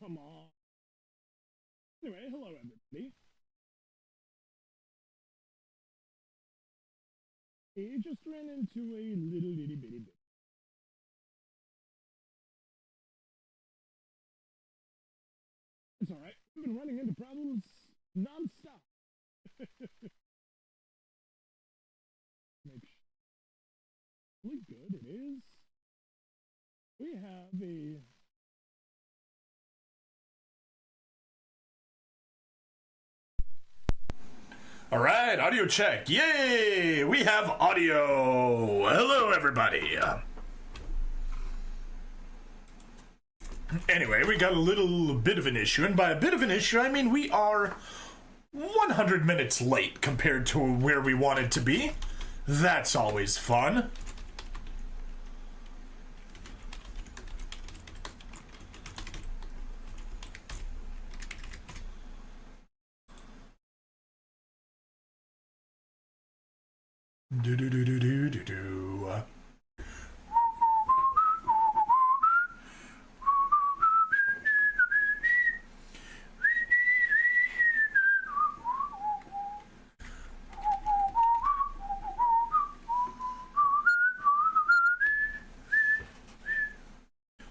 come on. Anyway, hello everybody. I just ran into a little itty bitty bit. It's alright. I've been running into problems non-stop. Make sure. Really good it is. We have a All right, audio check. Yay! We have audio. Hello, everybody. Anyway, we got a little bit of an issue, and by a bit of an issue, I mean we are 100 minutes late compared to where we wanted to be. That's always fun. Do do do do do do do.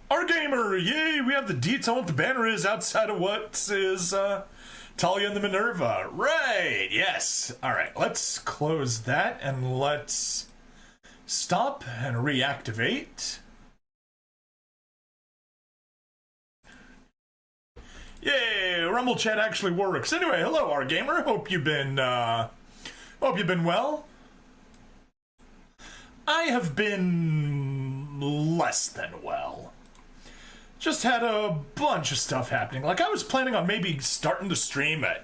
Our gamer, yay! We have the deets on what the banner is outside of what is Talia and the Minerva. Right, yes. Alright, let's close that and let's stop and reactivate. Yay, Rumble chat actually works. Anyway, hello our gamer. Hope you've been well. I have been less than well. Just had a bunch of stuff happening. Like, I was planning on maybe starting the stream at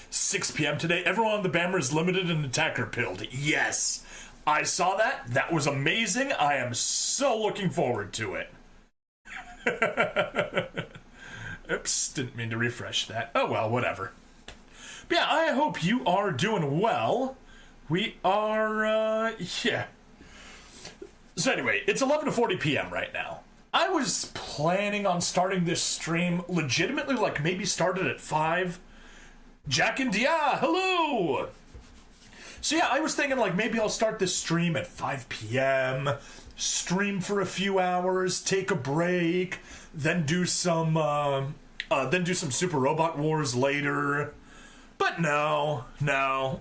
6 p.m. today. Everyone on the banner is limited and attacker pilled. Yes, I saw that. That was amazing. I am so looking forward to it. Oops, didn't mean to refresh that. Oh well, whatever. But yeah, I hope you are doing well. We are, yeah. So anyway, it's 11:40 p.m. right now. I was planning on starting this stream legitimately, like maybe started at 5. Jack and Dia, hello! So yeah, I was thinking like maybe I'll start this stream at 5 p.m., stream for a few hours, take a break, then do some Super Robot Wars later. But no,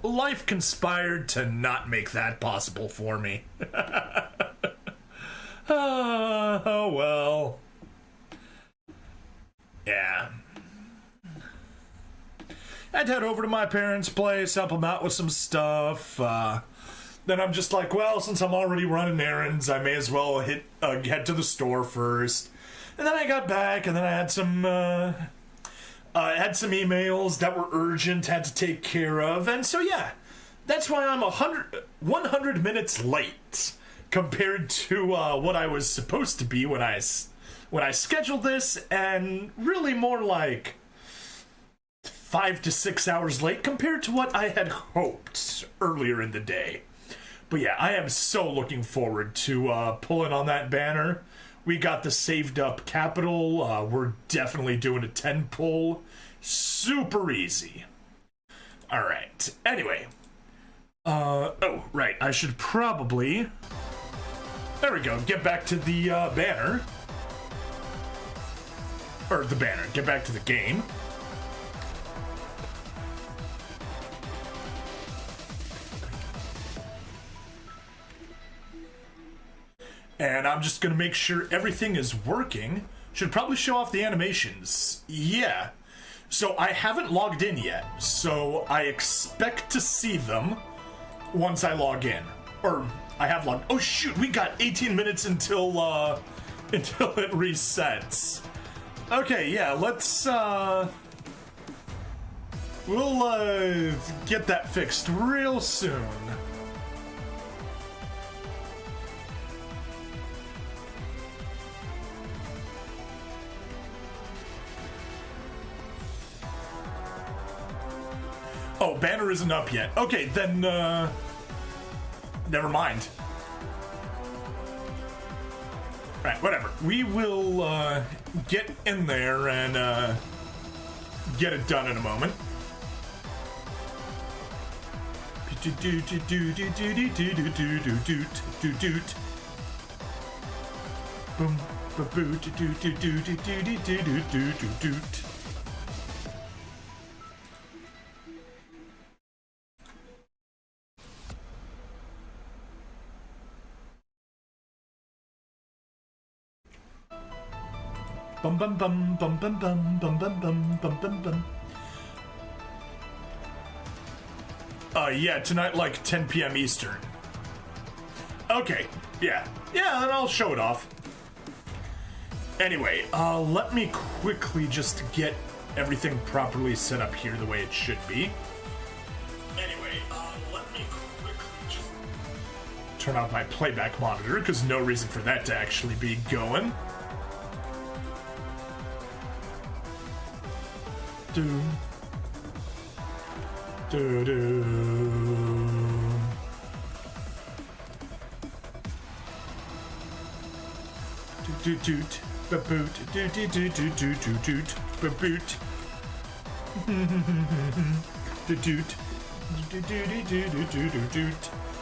life conspired to not make that possible for me. Oh well. Yeah. I'd head over to my parents' place, help them out with some stuff. Then I'm just like, well, since I'm already running errands, I may as well head to the store first. And then I got back, and then I had some emails that were urgent, had to take care of, and so yeah, that's why I'm 100 minutes late compared to what I was supposed to be when I scheduled this, and really more like 5 to 6 hours late compared to what I had hoped earlier in the day. But yeah, I am so looking forward to pulling on that banner. We got the saved up capital. We're definitely doing a 10 pull. Super easy. All right. Anyway. Oh, right. I should probably... There we go. Get back to the banner. Or the banner. Get back to the game. And I'm just going to make sure everything is working. Should probably show off the animations. Yeah. So I haven't logged in yet. So I expect to see them once I log in. Or... I have logged. Oh shoot, we got 18 minutes until it resets. Okay, yeah, let's we'll get that fixed real soon. Oh, banner isn't up yet. Okay, then never mind. Right, whatever. We will get in there and get it done in a moment. Boom. Bum bum bum bum bum bum bum bum bum bum bum bum. Yeah, tonight like 10 p.m. Eastern. Okay, yeah, then I'll show it off. Anyway, let me quickly just get everything properly set up here the way it should be. Anyway, let me quickly just turn off my playback monitor, because no reason for that to actually be going. Do. Do do. Do do. Ba-boot, do do do do do do do, ba-boot. Do do do do do do do do do do,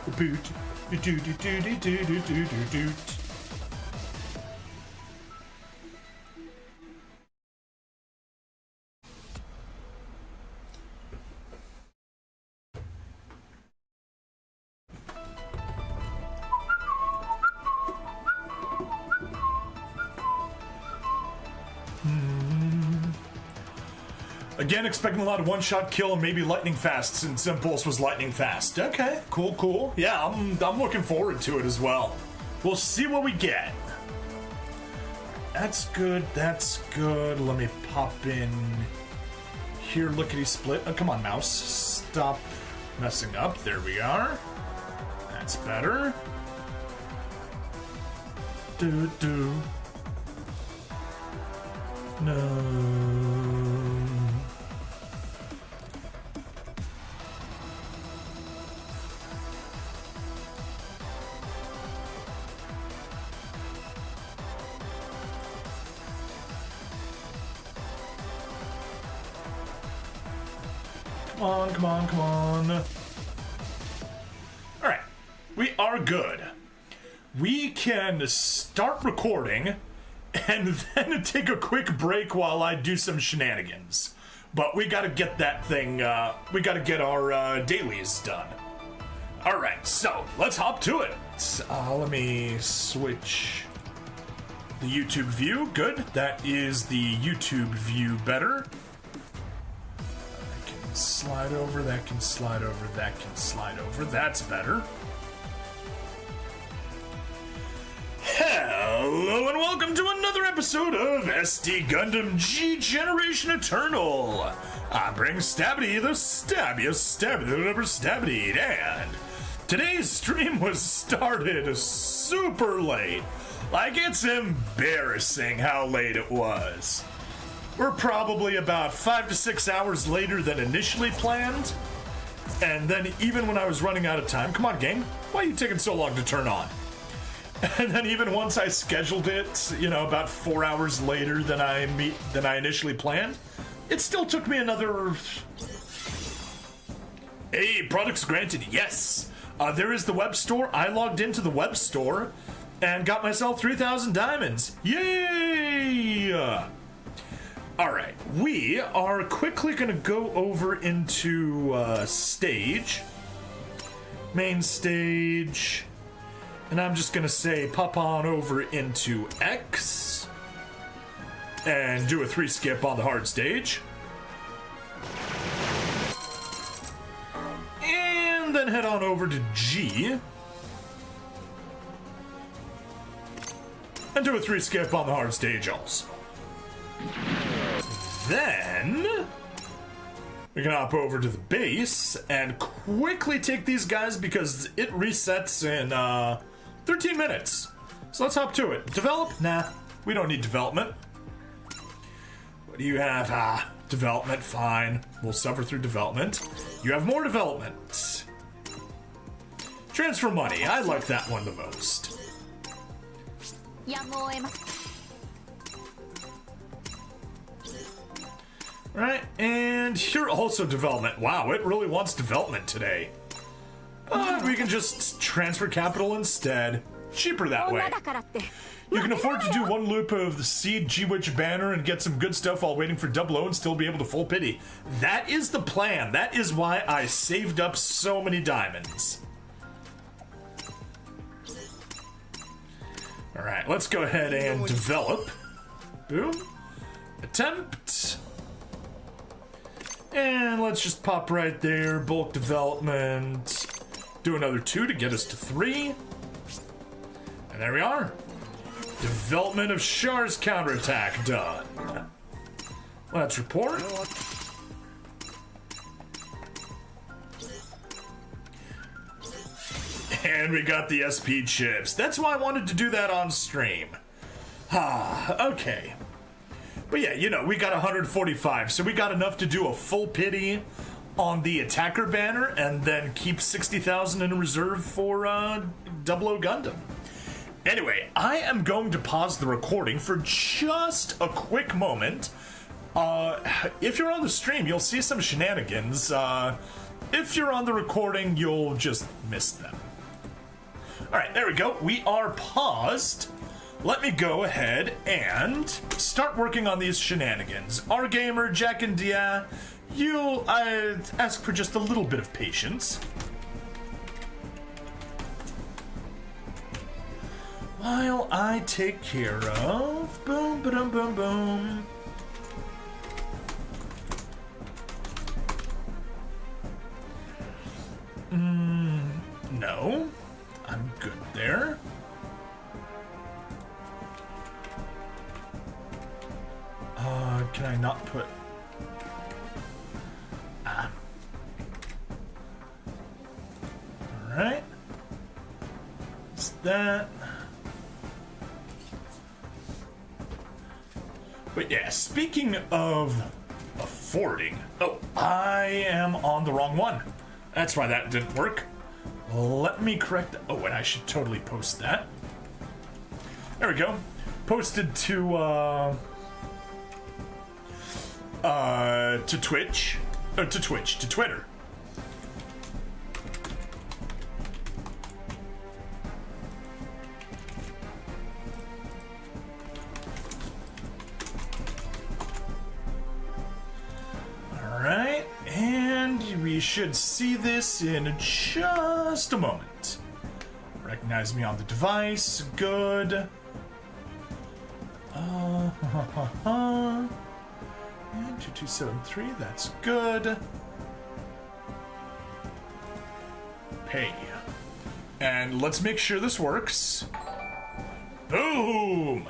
ba-boot, do do do do do do do do do do. Again, expecting a lot of one-shot kill and maybe lightning fast, since Impulse was lightning fast. Okay, cool. Yeah, I'm looking forward to it as well. We'll see what we get. That's good. Let me pop in here, lickety-split. Oh, come on, mouse. Stop messing up. There we are. That's better. Do. No. Come on. Alright, we are good. We can start recording and then take a quick break while I do some shenanigans. But we gotta get that thing, we gotta get our dailies done. Alright, so let's hop to it. Let me switch the YouTube view. Good, that is the YouTube view better. Slide over, that can slide over, that can slide over. That's better. Hello and welcome to another episode of SD Gundam G Generation Eternal. I bring Stabby the stabbiest, Stabby the never stabbied, and today's stream was started super late. Like, it's embarrassing how late it was. We're probably about 5 to 6 hours later than initially planned. And then even when I was running out of time, come on game, why are you taking so long to turn on? And then even once I scheduled it, about 4 hours later than I initially planned, it still took me another... Hey, products granted, yes. There is the web store. I logged into the web store and got myself 3,000 diamonds. Yay! Alright, we are quickly going to go over into stage, main stage, and I'm just going to say pop on over into X, and do a 3-skip on the hard stage, and then head on over to G, and do a 3-skip on the hard stage also. Then we can hop over to the base and quickly take these guys because it resets in 13 minutes. So let's hop to it. Develop? Nah, we don't need development. What do you have? Development, fine. We'll suffer through development. You have more development. Transfer money, I like that one the most. Right, and here also development. Wow, it really wants development today. But we can just transfer capital instead. Cheaper that way. You can afford to do one loop of the Seed G-Witch banner and get some good stuff while waiting for 00 and still be able to full pity. That is the plan. That is why I saved up so many diamonds. Alright, let's go ahead and develop. Boom. Attempt. And let's just pop right there. Bulk development. Do another 2 to get us to 3. And there we are. Development of Char's counterattack done. Let's report. And we got the SP chips. That's why I wanted to do that on stream. Okay. But yeah, you know, we got 145, so we got enough to do a full pity on the attacker banner and then keep 60,000 in reserve for 00 Gundam. Anyway, I am going to pause the recording for just a quick moment. If you're on the stream, you'll see some shenanigans. If you're on the recording, you'll just miss them. Alright, there we go. We are paused. Let me go ahead and start working on these shenanigans. R-Gamer, Jack and Dia, I ask for just a little bit of patience. While I take care of... Boom, ba-dum, boom, boom. No. I'm good there. Can I not put... Alright. Is that... But yeah, speaking of affording... Oh, I am on the wrong one. That's why that didn't work. Let me correct... Oh, and I should totally post that. There we go. Posted to Twitch. To Twitter. Alright, and we should see this in just a moment. Recognize me on the device. Good. And 2273, that's good. Pay. And let's make sure this works. Boom!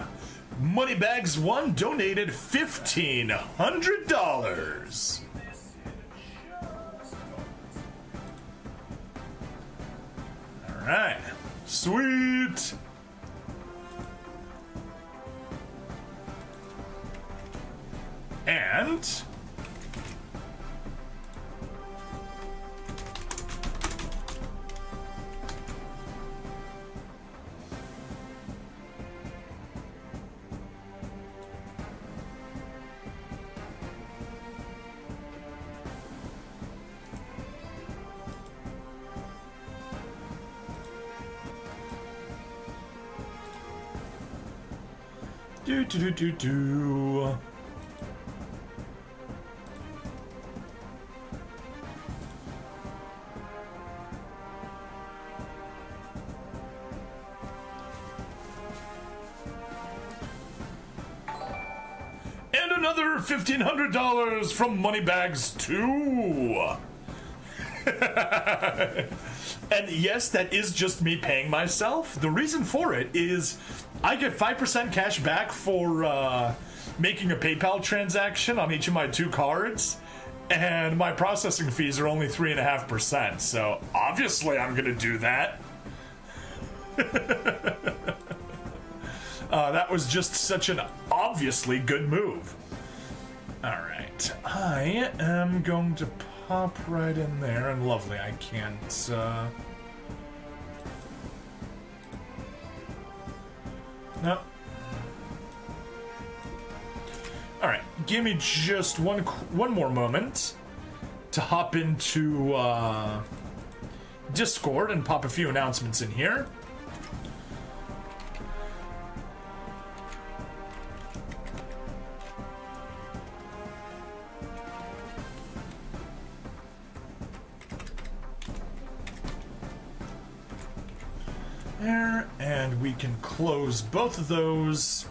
Moneybags1 donated $1,500. Alright. Sweet! And... do. And another $1,500 from Moneybags 2. And yes, that is just me paying myself. The reason for it is I get 5% cash back for making a PayPal transaction on each of my 2 cards, and my processing fees are only 3.5%, so obviously I'm gonna do that. That was just such an obviously good move. Alright, I am going to pop right in there, and lovely, I can't, No. All right, give me just one more moment to hop into Discord and pop a few announcements in here. There, and we can close both of those.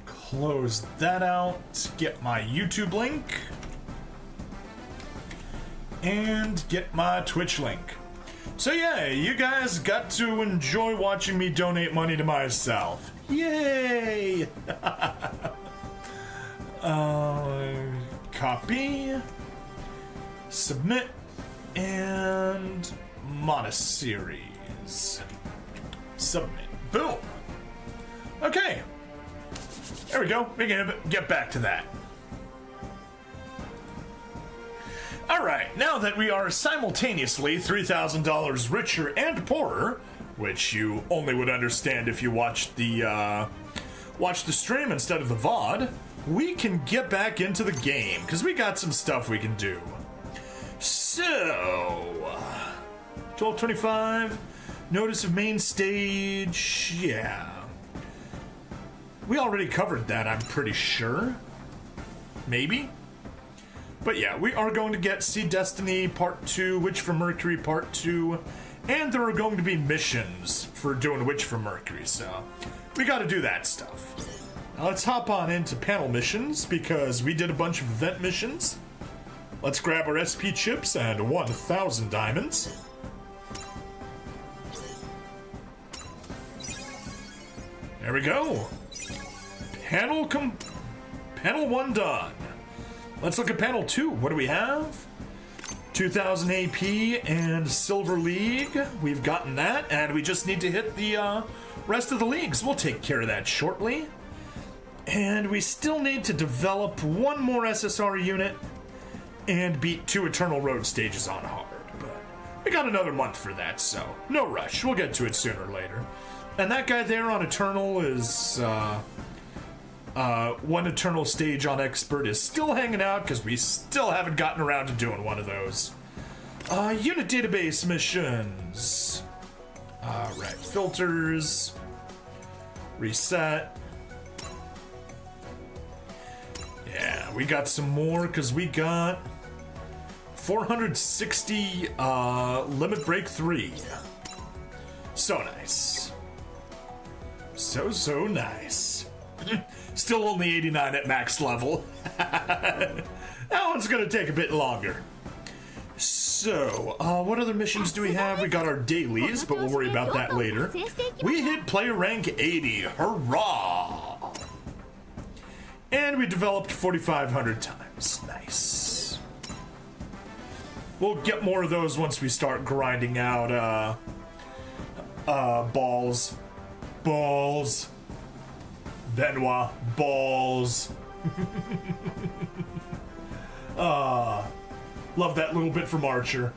Close that out, get my YouTube link, and get my Twitch link. So yeah, you guys got to enjoy watching me donate money to myself. Yay! Copy, submit, and monoseries. Submit. Boom. Okay. There we go. We can get back to that. Alright, now that we are simultaneously $3,000 richer and poorer, which you only would understand if you watched the stream instead of the VOD, we can get back into the game, because we got some stuff we can do. So, 1225, notice of main stage, yeah. We already covered that, I'm pretty sure. Maybe? But yeah, we are going to get See Destiny Part 2, Witch from Mercury Part 2, and there are going to be missions for doing Witch from Mercury, so we gotta do that stuff. Now let's hop on into panel missions, because we did a bunch of event missions. Let's grab our SP chips and 1,000 diamonds. There we go. Panel 1 done. Let's look at panel 2. What do we have? 2,000 AP and Silver League. We've gotten that, and we just need to hit the rest of the leagues. We'll take care of that shortly. And we still need to develop one more SSR unit and beat 2 Eternal Road stages on hard. But we got another month for that, so no rush. We'll get to it sooner or later. And that guy there on Eternal is... one Eternal stage on Expert is still hanging out because we still haven't gotten around to doing one of those. Unit database missions. Right, filters. Reset. Yeah, we got some more because we got 460 Limit Break 3. So nice. So nice. Still only 89 at max level. That one's gonna take a bit longer. So, what other missions do we have? We got our dailies, but we'll worry about that later. We hit player rank 80. Hurrah! And we developed 4,500 times. Nice. We'll get more of those once we start grinding out, balls. Balls. Benoit. Balls. Love that little bit from Archer.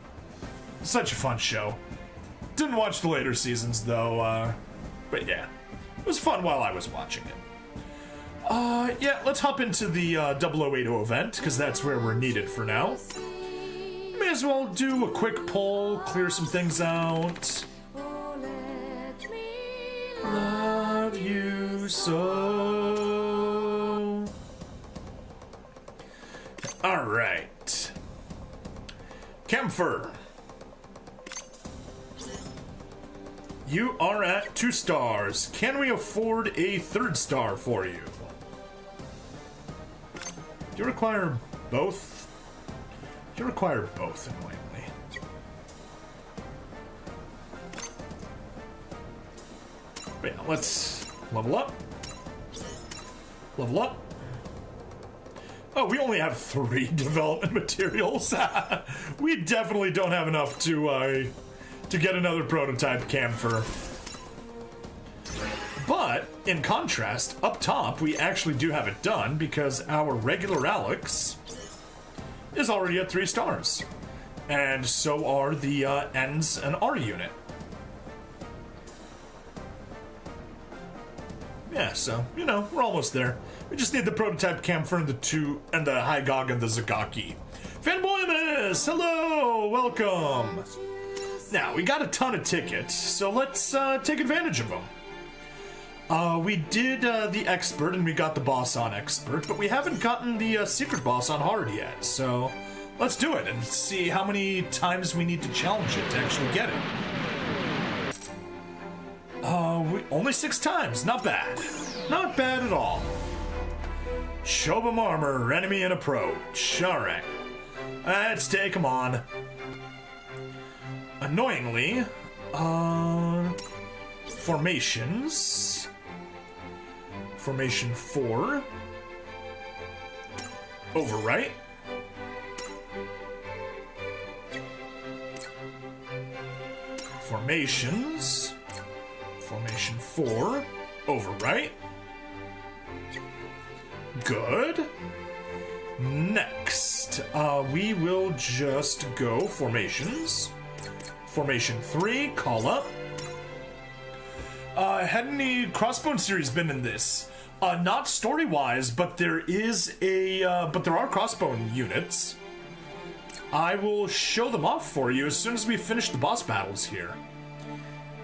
Such a fun show. Didn't watch the later seasons, though, but yeah. It was fun while I was watching it. Yeah, let's hop into the 0080 event, because that's where we're needed for now. May as well do a quick poll, clear some things out. Love you so. Alright. Camphor. You are at 2 stars. Can we afford a 3rd star for you? Do you require both? Do you require both, annoyingly? But yeah, let's level up. Level up. Oh, we only have 3 development materials. We definitely don't have enough to get another prototype camphor. But, in contrast, up top, we actually do have it done because our regular Alex is already at 3 stars. And so are the N's and R unit. Yeah, so, you know, we're almost there. We just need the prototype camphor and the High Gog and the Zagaki. Fanboy Miss, hello, welcome. Now, we got a ton of tickets, so let's take advantage of them. We did the expert and we got the boss on expert, but we haven't gotten the secret boss on hard yet, so let's do it and see how many times we need to challenge it to actually get it. Only 6 times, not bad. Not bad at all. Shobam armor, enemy in approach. Alright. Let's take him on. Annoyingly, formations. Formation 4. Overwrite. Formations. Formation 4. Overwrite. Good. Next, we will just go formations. Formation 3, call up. Had any Crossbone series been in this? Not story-wise, but there is but there are Crossbone units. I will show them off for you as soon as we finish the boss battles here.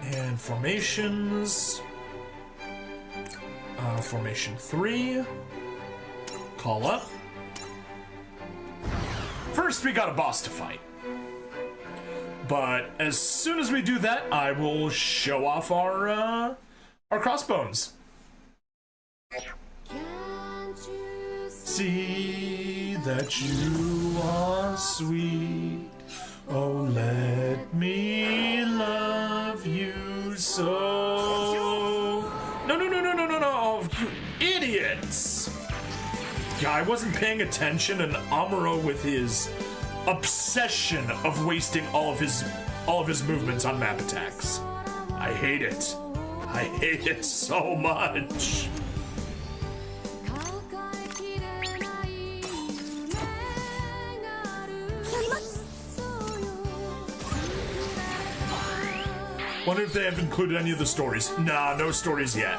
And formations. Formation 3. Call up. First, we got a boss to fight. But as soon as we do that, I will show off our crossbones. See that you are sweet. Oh, let me love you so. No, no, no, no, no, no, no, you idiots! I wasn't paying attention, and Amuro, with his obsession of wasting all of his movements on map attacks. I hate it. I hate it so much. Wonder if they have included any of the stories. Nah, no stories yet.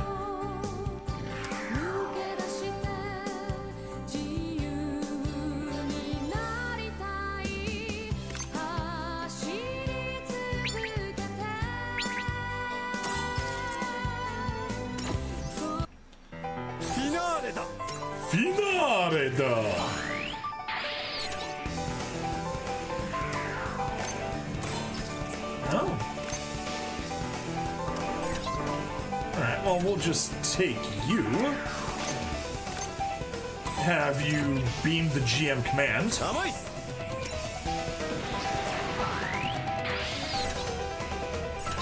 Finale da! Oh. Alright, well, we'll just take you. Have you beamed the GM command.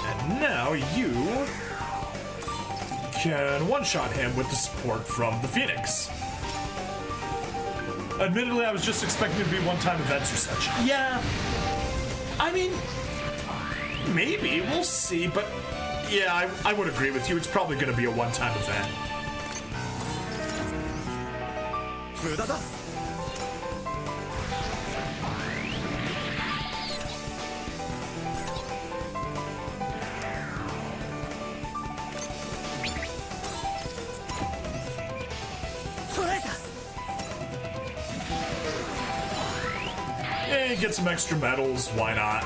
And now you can one-shot him with the support from the Phoenix. Admittedly, I was just expecting it to be one-time events or such. Yeah, I mean, maybe, we'll see, but yeah, I would agree with you. It's probably going to be a one-time event. Get some extra medals, why not?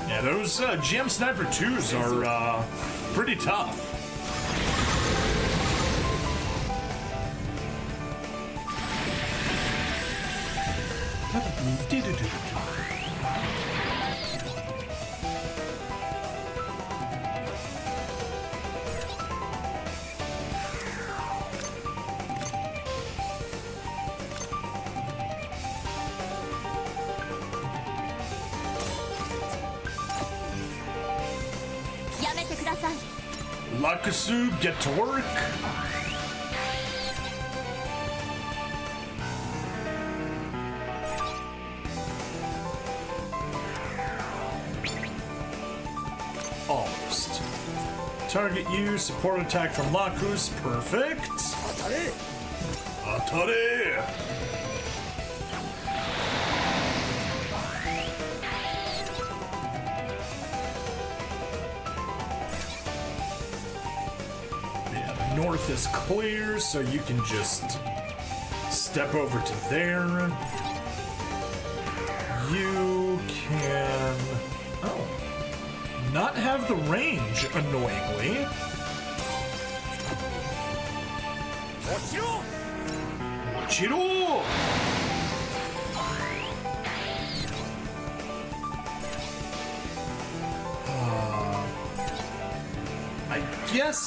Yeah, those GM Sniper 2s are pretty tough. Lakusu, get to work. Almost. Target you, support attack from Lakus, perfect. Atare! Yeah, the north is clear, so you can just step over to there. You can... oh. Not have the range, annoyingly. Chiro! I guess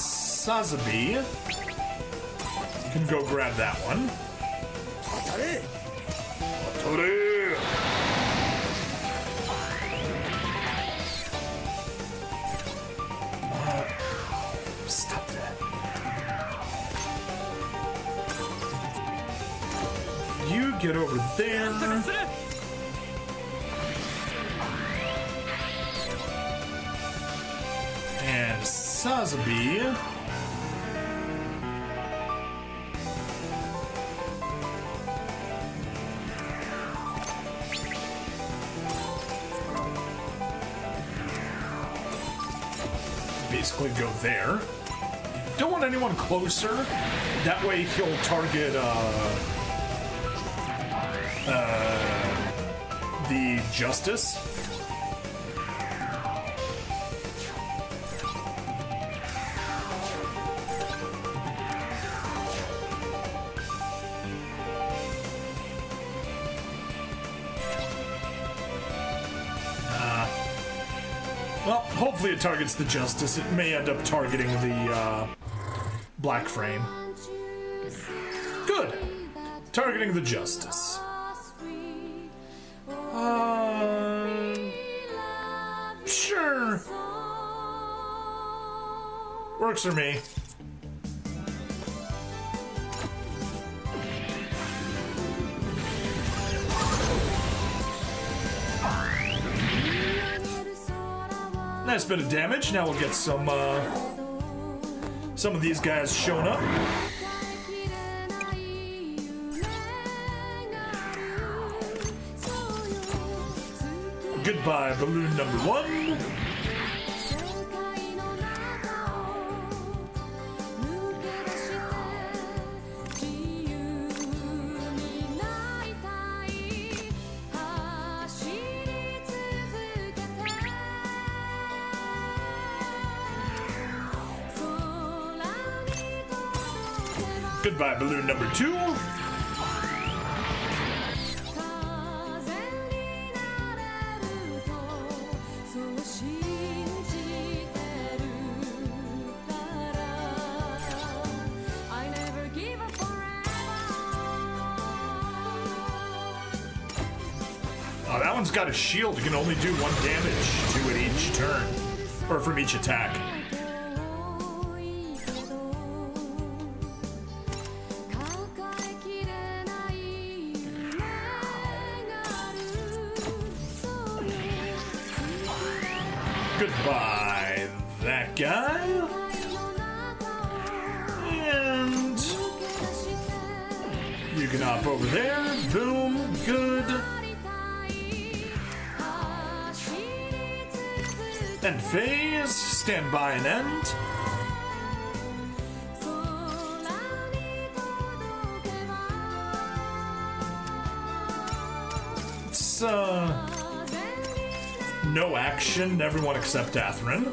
Sazabi can go grab that one. Atare! Stop that. You get over there. And Sazabi. Basically go there. Don't want anyone closer. That way he'll target the Justice. Well, hopefully it targets the Justice. It may end up targeting the Black Frame. Good. Targeting the Justice. Sure. Works for me. Nice bit of damage. Now we'll get some of these guys showing up. Goodbye, balloon number 1. Goodbye, balloon number 2. Oh, that one's got a shield. You can only do 1 damage to it each turn, or from each attack. Goodbye, that guy. And you can hop over there. Boom. Good. End phase. Stand by and end. It's no action, everyone except Athrun.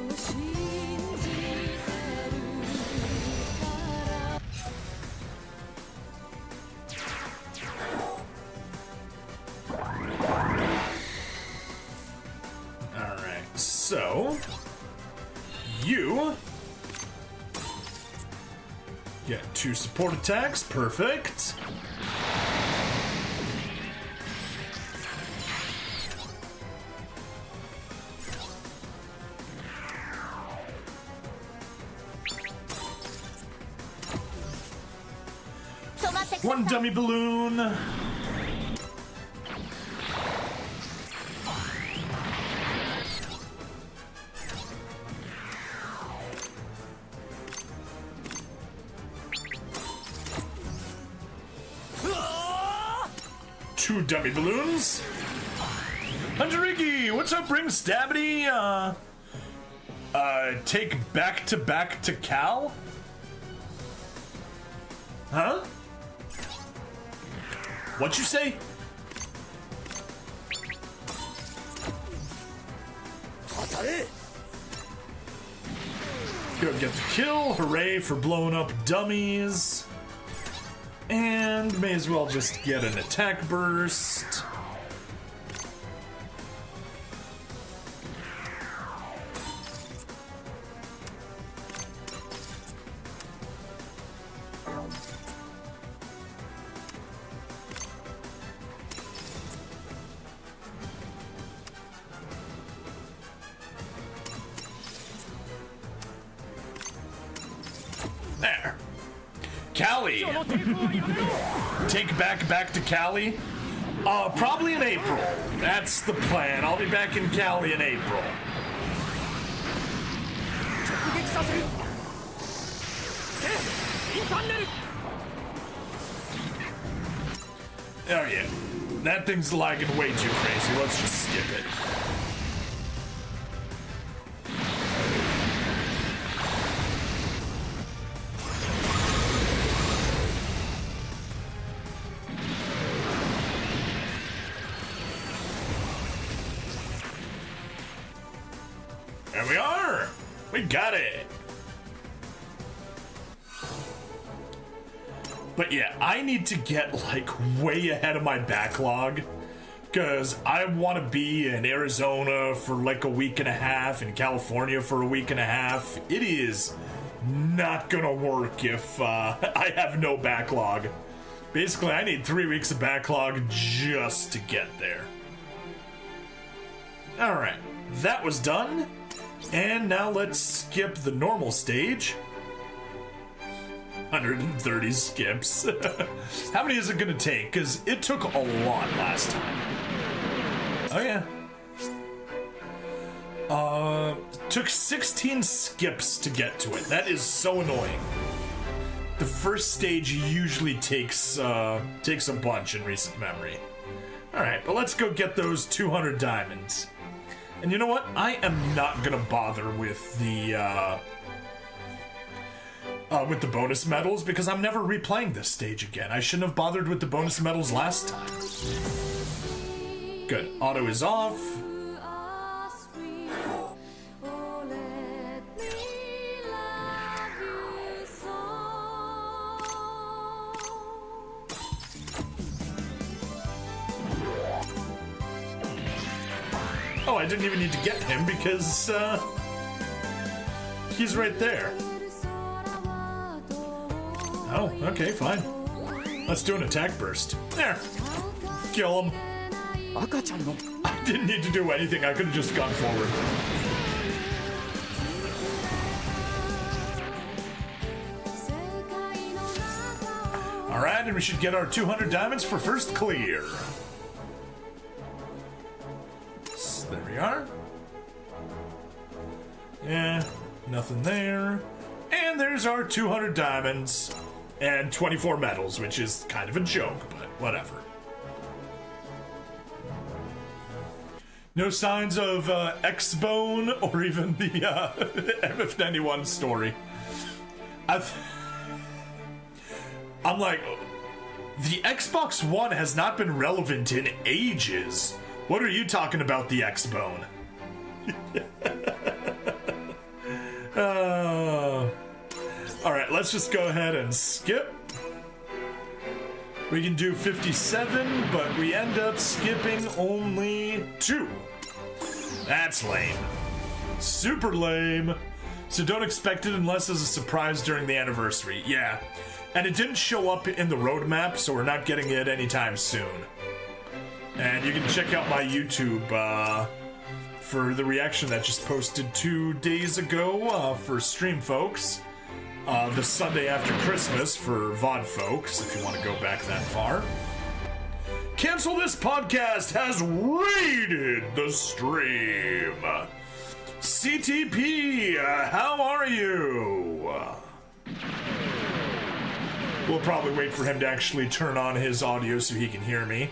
Alright, so you get 2 support attacks, perfect. One dummy balloon. 2 dummy balloons. Hunter Ricky, what's up, Ring Stabity? Take back to Cal? Huh? What you say? Go get the kill. Hooray for blowing up dummies. And may as well just get an attack burst. There. Cali. Take back to Cali. Probably in April. That's the plan. I'll be back in Cali in April. Oh yeah. That thing's lagging way too crazy. Let's just skip it. There we are! We got it! But yeah, I need to get like way ahead of my backlog, because I want to be in Arizona for like a week and a half, in California for a week and a half. It is not gonna work if I have no backlog. Basically, I need 3 weeks of backlog just to get there. Alright, that was done. And now let's skip the normal stage. 130 skips. How many is it gonna take? Because it took a lot last time. Oh yeah. Took 16 skips to get to it. That is so annoying. The first stage usually takes a bunch in recent memory. Alright, but let's go get those 200 diamonds. And you know what? I am not gonna bother with the bonus medals, because I'm never replaying this stage again. I shouldn't have bothered with the bonus medals last time. Good. Auto is off. Oh, I didn't even need to get him because he's right there. Oh, okay, fine. Let's do an attack burst. There. Kill him. I didn't need to do anything. I could have just gone forward. Alright, and we should get our 200 diamonds for first clear. So there we are. Yeah, nothing there. And there's our 200 diamonds and 24 medals, which is kind of a joke, but whatever. No signs of X-Bone or even the MF91 story. I'm like, the Xbox One has not been relevant in ages. What are you talking about, the X-Bone? Alright, let's just go ahead and skip. We can do 57, but we end up skipping only 2. That's lame. Super lame. So don't expect it unless it's a surprise during the anniversary. Yeah. And it didn't show up in the roadmap, so we're not getting it anytime soon. And you can check out my YouTube for the reaction that just posted 2 days ago for stream folks. The Sunday after Christmas for VOD folks, if you want to go back that far. Cancel This Podcast has raided the stream. CTP, how are you? We'll probably wait for him to actually turn on his audio so he can hear me.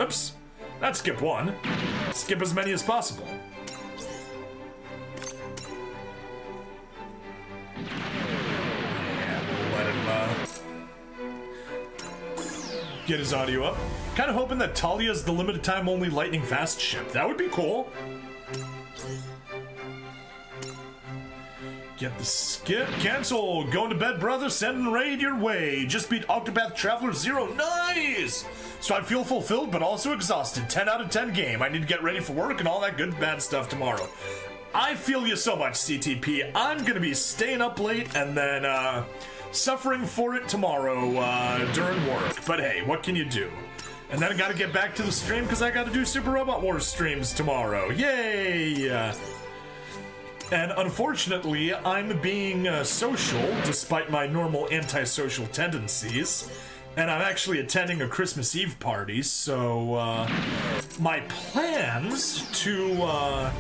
Whoops. Not skip one. Skip as many as possible. Yeah, we'll let him get his audio up. Kind of hoping that Talia's the limited time only lightning fast ship. That would be cool. Get the skip. Cancel. Going to bed, brother. Send raid your way. Just beat Octopath Traveler 0. Nice! So I feel fulfilled, but also exhausted. 10 out of 10 game. I need to get ready for work and all that good bad stuff tomorrow. I feel you so much, CTP. I'm gonna be staying up late and then, suffering for it tomorrow, during work. But hey, what can you do? And then I gotta get back to the stream because I gotta do Super Robot Wars streams tomorrow. Yay! And unfortunately, I'm being social, despite my normal antisocial tendencies. And I'm actually attending a Christmas Eve party, so my plans to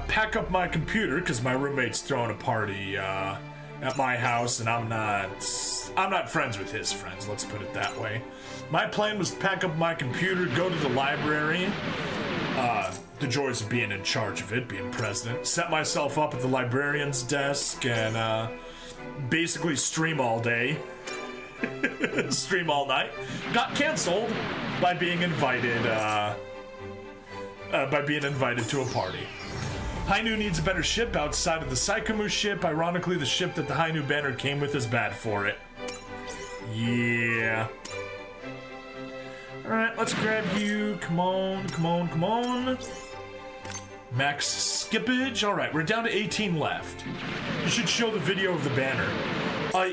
pack up my computer, because my roommate's throwing a party at my house, and I'm not friends with his friends, let's put it that way. My plan was to pack up my computer, go to the library, the joys of being in charge of it, being president, set myself up at the librarian's desk, and basically stream all day. Stream all night. Got canceled by being invited to a party. Hainu needs a better ship outside of the Psychomu ship. Ironically, the ship that the Hainu banner came with is bad for it. Yeah. Alright, let's grab you. Come on, come on, come on. Max skippage. Alright, we're down to 18 left. You should show the video of the banner.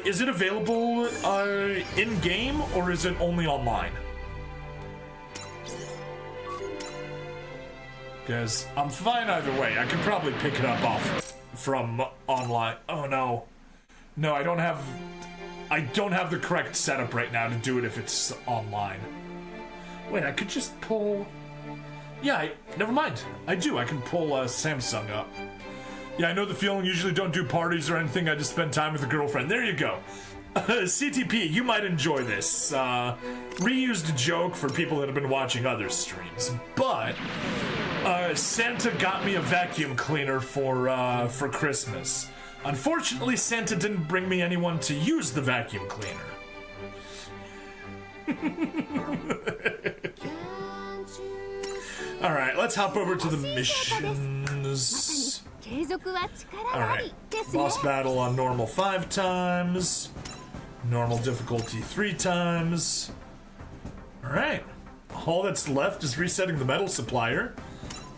Is it available in-game, or is it only online? Because I'm fine either way. I could probably pick it up off from online. Oh no. No, I don't have the correct setup right now to do it if it's online. Wait, I could just pull... Yeah, never mind. I do. I can pull Samsung up. Yeah, I know the feeling. Usually don't do parties or anything. I just spend time with a girlfriend. There you go. CTP, you might enjoy this. Reused joke for people that have been watching other streams. But Santa got me a vacuum cleaner for Christmas. Unfortunately, Santa didn't bring me anyone to use the vacuum cleaner. Alright, let's hop over to the missions. Alright, boss battle on normal 5 times. Normal difficulty 3 times. Alright, all that's left is resetting the Medal Supplier.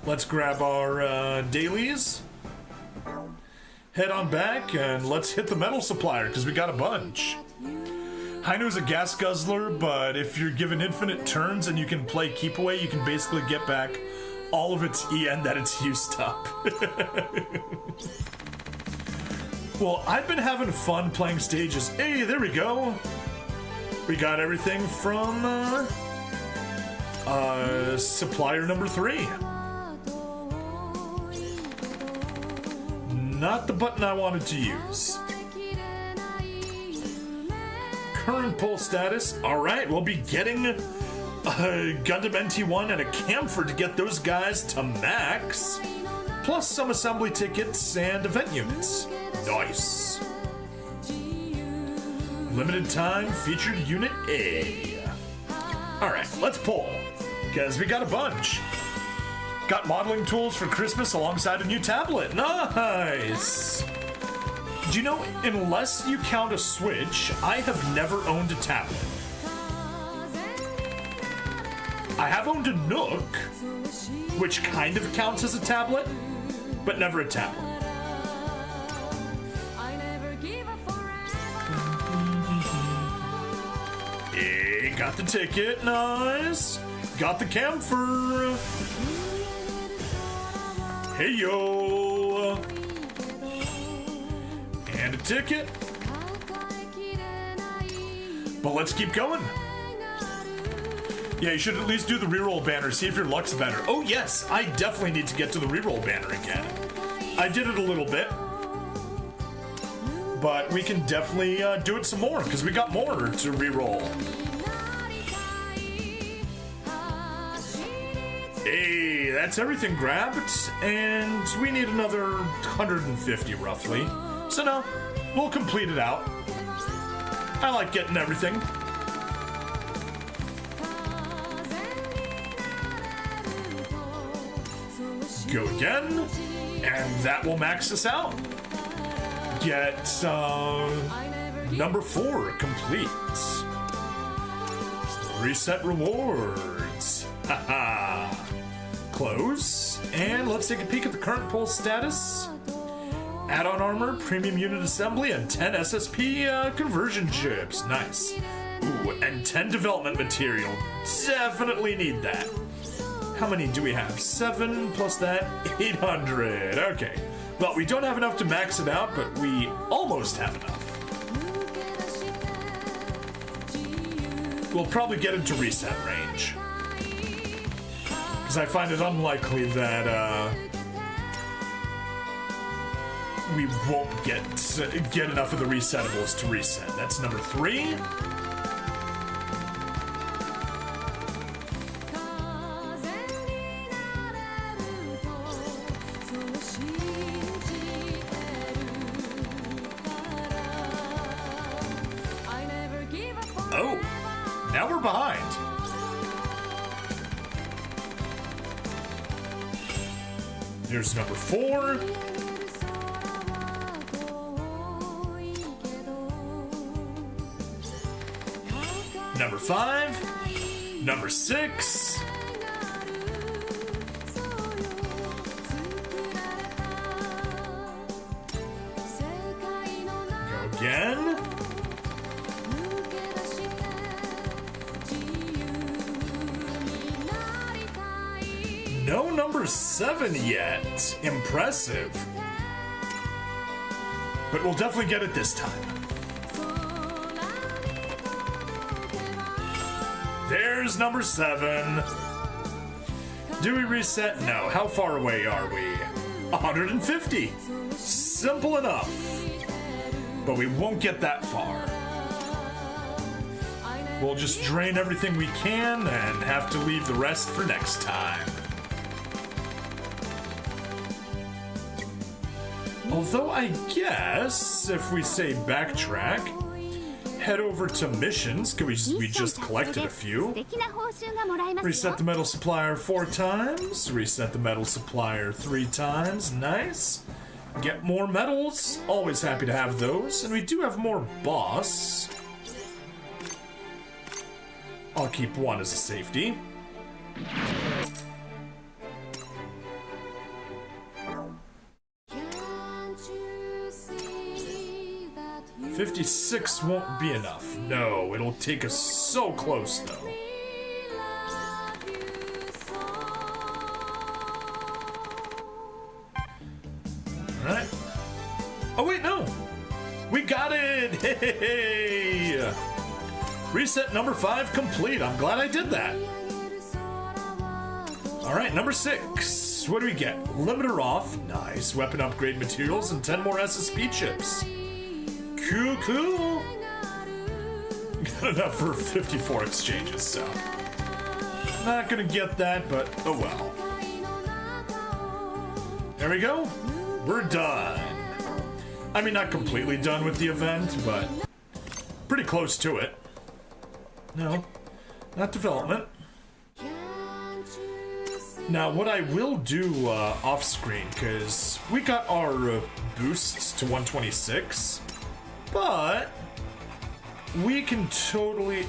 Let's grab our dailies. Head on back and let's hit the Medal Supplier because we got a bunch. Hainu's a gas guzzler, but if you're given infinite turns and you can play keep away, you can basically get back all of its EN that it's used up. Well, I've been having fun playing stages. Hey, there we go. We got everything from supplier number 3. Not the button I wanted to use. Current pull status. Alright, we'll be getting a Gundam NT1 and a camphor to get those guys to max. Plus some assembly tickets and event units. Nice. Limited time featured unit A. Alright, let's pull. Because we got a bunch. Got modeling tools for Christmas alongside a new tablet. Nice. Do you know, unless you count a Switch, I have never owned a tablet. I have owned a Nook, which kind of counts as a tablet, but never a tablet. Hey, got the ticket, nice. Got the camphor. Hey, yo. And a ticket. But let's keep going. Yeah, you should at least do the reroll banner, see if your luck's better. Oh yes, I definitely need to get to the reroll banner again. I did it a little bit. But we can definitely do it some more, because we got more to reroll. Hey, that's everything grabbed, and we need another 150 roughly. So no, we'll complete it out. I like getting everything. Go again, and that will max us out. Get number 4 complete. Reset rewards. Haha. Close, and let's take a peek at the current poll status. Add-on armor, premium unit assembly, and 10 SSP conversion chips. Nice. Ooh, and 10 development material. Definitely need that. How many do we have? 7 plus that, 800. Okay. Well, we don't have enough to max it out, but we almost have enough. We'll probably get into reset range. Because I find it unlikely that, we won't get enough of the resetables to reset. That's number 3. Oh, now we're behind. Here's number 4. Number 5, number 6, go again, no number 7 yet, impressive, but we'll definitely get it this time. There's number 7. Do we reset? No. How far away are we? 150. Simple enough. But we won't get that far. We'll just drain everything we can and have to leave the rest for next time. Although I guess if we say backtrack, head over to missions, because we just collected a few. Reset the Medal Supplier 4 times. Reset the Medal Supplier 3 times. Nice. Get more medals. Always happy to have those. And we do have more boss. I'll keep 1 as a safety. 56 won't be enough. No, it'll take us so close, though. Alright. Oh, wait, no! We got it! Hey! Reset number 5 complete. I'm glad I did that. Alright, number 6. What do we get? Limiter off. Nice. Weapon upgrade materials and 10 more SSP chips. Cool, cool. Got enough for 54 exchanges, so. Not gonna get that, but oh well. There we go. We're done. I mean, not completely done with the event, but pretty close to it. No, not development. Now, what I will do off screen, because we got our boosts to 126. But we can totally...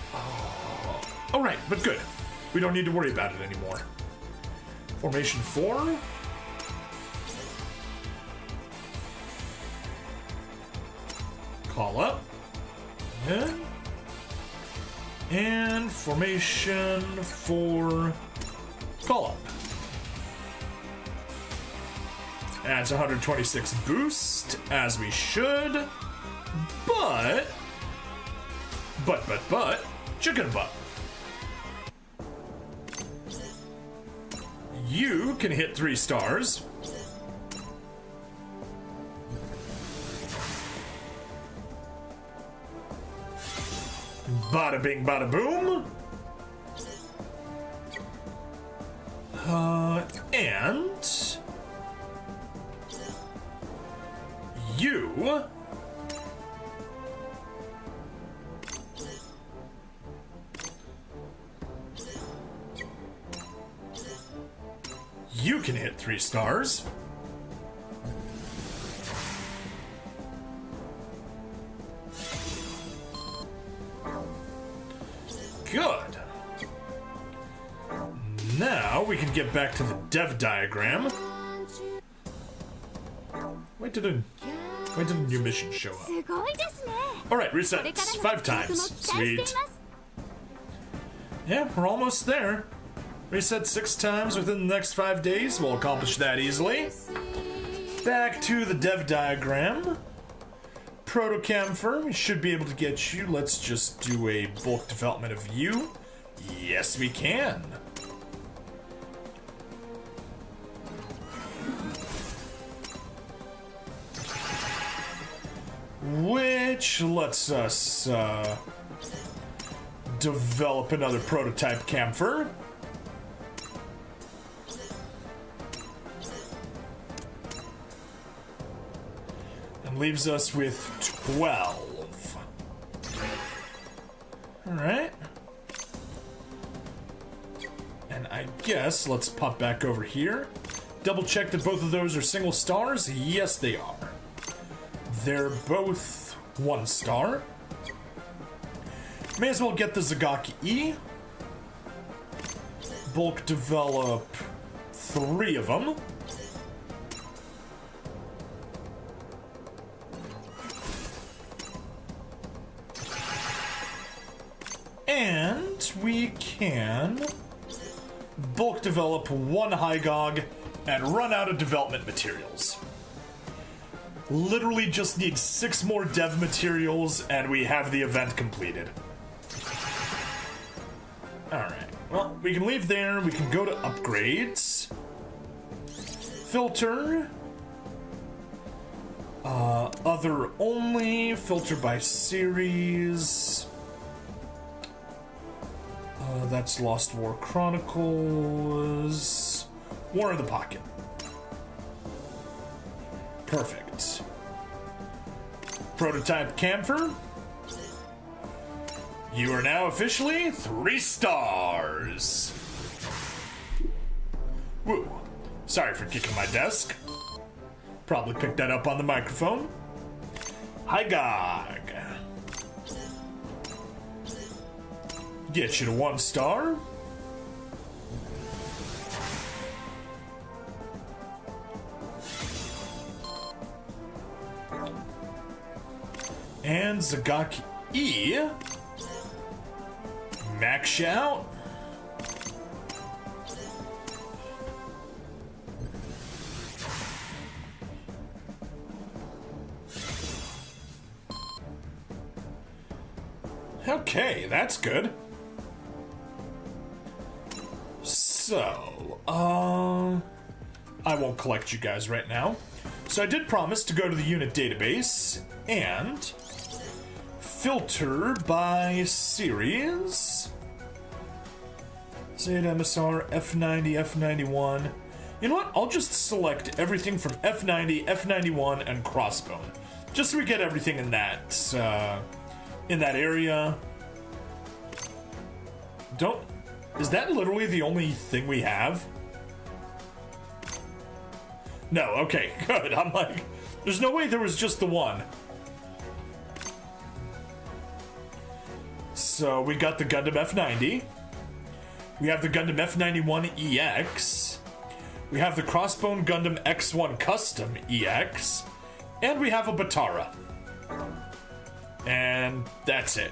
Oh, right, but good. We don't need to worry about it anymore. Formation 4. Call up. And formation 4. Call up. Adds 126 boost, as we should. But, chicken butt. You can hit 3 stars. Bada bing, bada boom. And you can hit 3 stars. Good. Now we can get back to the dev diagram. Why didn't a new mission show up? Alright, resets 5 times. Sweet. Yeah, we're almost there. Reset 6 times within the next 5 days. We'll accomplish that easily. Back to the dev diagram. Protocam firm, we should be able to get you. Let's just do a bulk development of you. Yes, we can. Which lets us develop another prototype camphor. And leaves us with 12. Alright. And I guess let's pop back over here. Double check that both of those are single stars. Yes, they are. They're both 1 star. May as well get the Zagaki E. Bulk develop 3 of them. And we can bulk develop 1 Hygog and run out of development materials. Literally just need 6 more dev materials and we have the event completed. Alright, well, we can leave there. We can go to upgrades. Filter. Other only. Filter by series. That's Lost War Chronicles. War in the Pocket. Perfect. Prototype camphor. You are now officially 3 stars. Woo. Sorry for kicking my desk. Probably picked that up on the microphone. Hygog. Get you to 1 star. And Zagaki E. Max out. Okay, that's good. So, I won't collect you guys right now. So I did promise to go to the unit database and filter by series. Zeta MSR, F90, F91. You know what? I'll just select everything from F90, F91, and Crossbone. Just so we get everything in that area. Is that literally the only thing we have? No, okay, good. I'm like, there's no way there was just the one. So we got the Gundam F90. We have the Gundam F91 EX. We have the Crossbone Gundam X1 Custom EX. And we have a Batara. And that's it.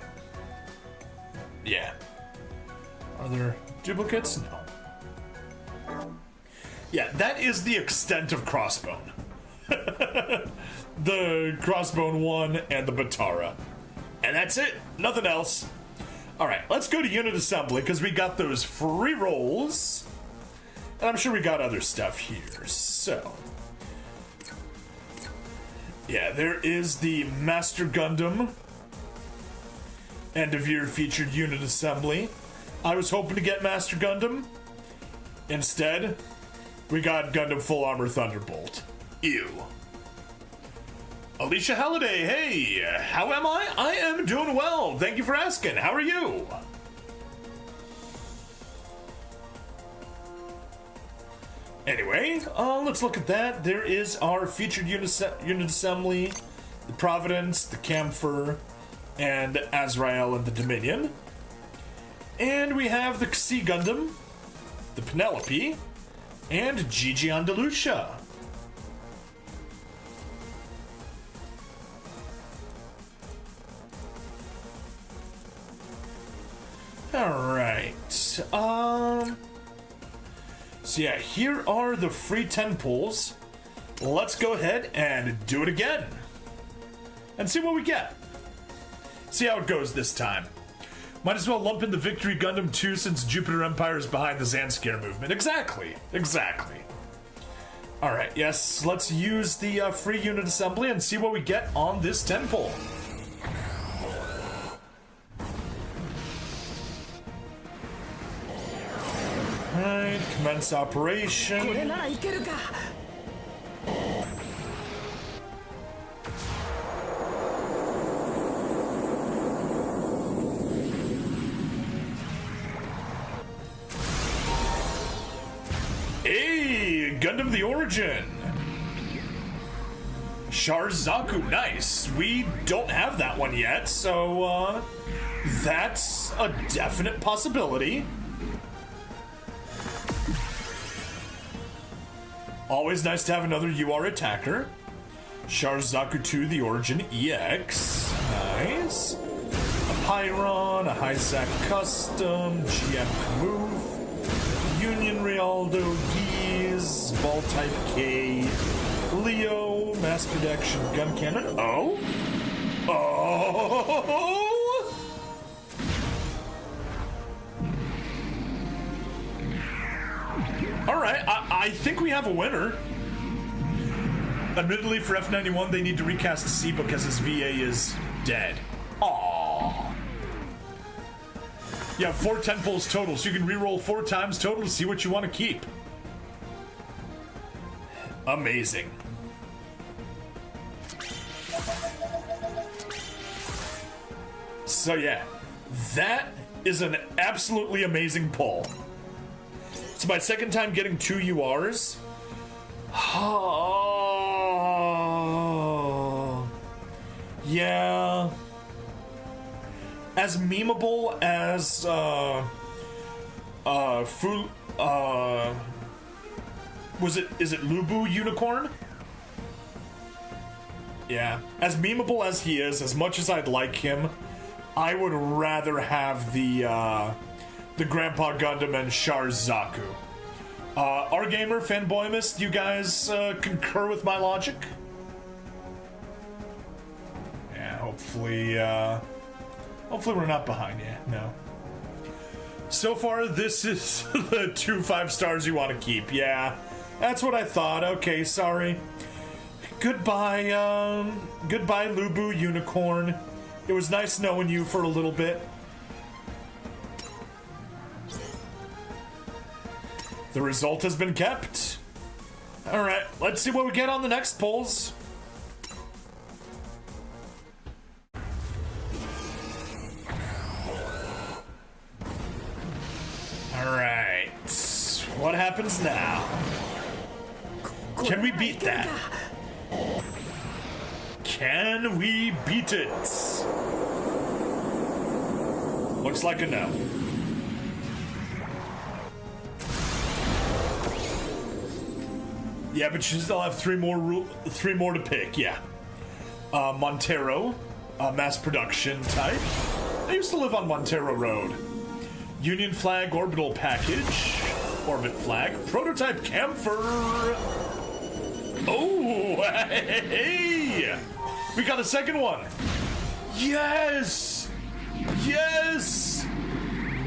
Yeah. Are there duplicates? No. Yeah, that is the extent of Crossbone. The Crossbone 1 and the Batara. And that's it. Nothing else. Alright, let's go to unit assembly, because we got those free rolls. And I'm sure we got other stuff here. So. Yeah, there is the Master Gundam end of year featured unit assembly. I was hoping to get Master Gundam. Instead, we got Gundam Full Armor Thunderbolt. Ew. Alicia Halliday, hey, how am I? I am doing well. Thank you for asking. How are you? Anyway, let's look at that. There is our featured unit assembly, the Providence, the Camphor, and Azrael and the Dominion. And we have the Sea Gundam, the Penelope, and Gigi Andalusia. Alright, so yeah, here are the free 10 pulls. Let's go ahead and do it again. And see what we get. See how it goes this time. Might as well lump in the Victory Gundam 2 since Jupiter Empire is behind the Zanskare movement. Exactly. Alright, yes, let's use the free unit assembly and see what we get on this 10 pull. Alright, commence operation. Hey, Gundam the Origin. Sharzaku, nice. We don't have that one yet, so that's a definite possibility. Always nice to have another UR attacker. Sharzaku 2, the Origin EX. Nice. A Pyron, a Hyzak Custom, GM Move, Union Rialdo Geese, Ball Type K, Leo, Mass Production Gun Cannon. Oh? Alright, I think we have a winner. Admittedly, for F91, they need to recast C because his VA is dead. Aww. You have 4 10 pulls total, so you can reroll 4 times total to see what you want to keep. Amazing. So yeah, that is an absolutely amazing pull. It's my second time getting 2 URs. Oh, yeah. As memeable as is it Lubu Unicorn? Yeah. As memeable as he is, as much as I'd like him, I would rather have the Grandpa Gundam and Sharzaku. Our gamer fanboymus, do you guys concur with my logic? Yeah, hopefully we're not behind you. No. So far, this is the 2 5 stars you want to keep. Yeah, that's what I thought. Okay, sorry. Goodbye, Lubu Unicorn. It was nice knowing you for a little bit. The result has been kept. Alright, let's see what we get on the next polls. Alright, what happens now? Can we beat that? Can we beat it? Looks like a no. Yeah, but you still have 3 more to pick. Yeah. Montero, mass production type. I used to live on Montero Road. Union flag orbital package. Orbit flag. Prototype camphor. Oh, hey! We got a second one. Yes! Yes!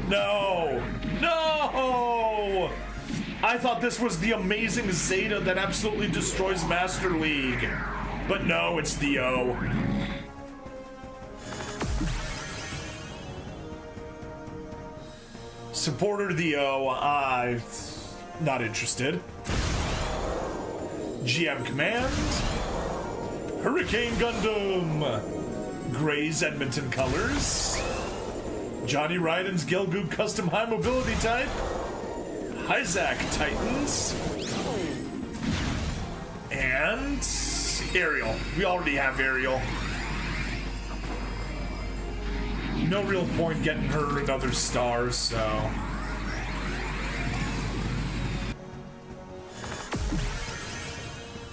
No! No! I thought this was the amazing Zeta that absolutely destroys Master League. But no, it's the O. Supporter the O. Not interested. GM Command. Hurricane Gundam. Gray's Edmonton colors. Johnny Ryden's Gelgoog custom high mobility type. Hyzak Titans. And Ariel. We already have Ariel. No real point getting her another star, so.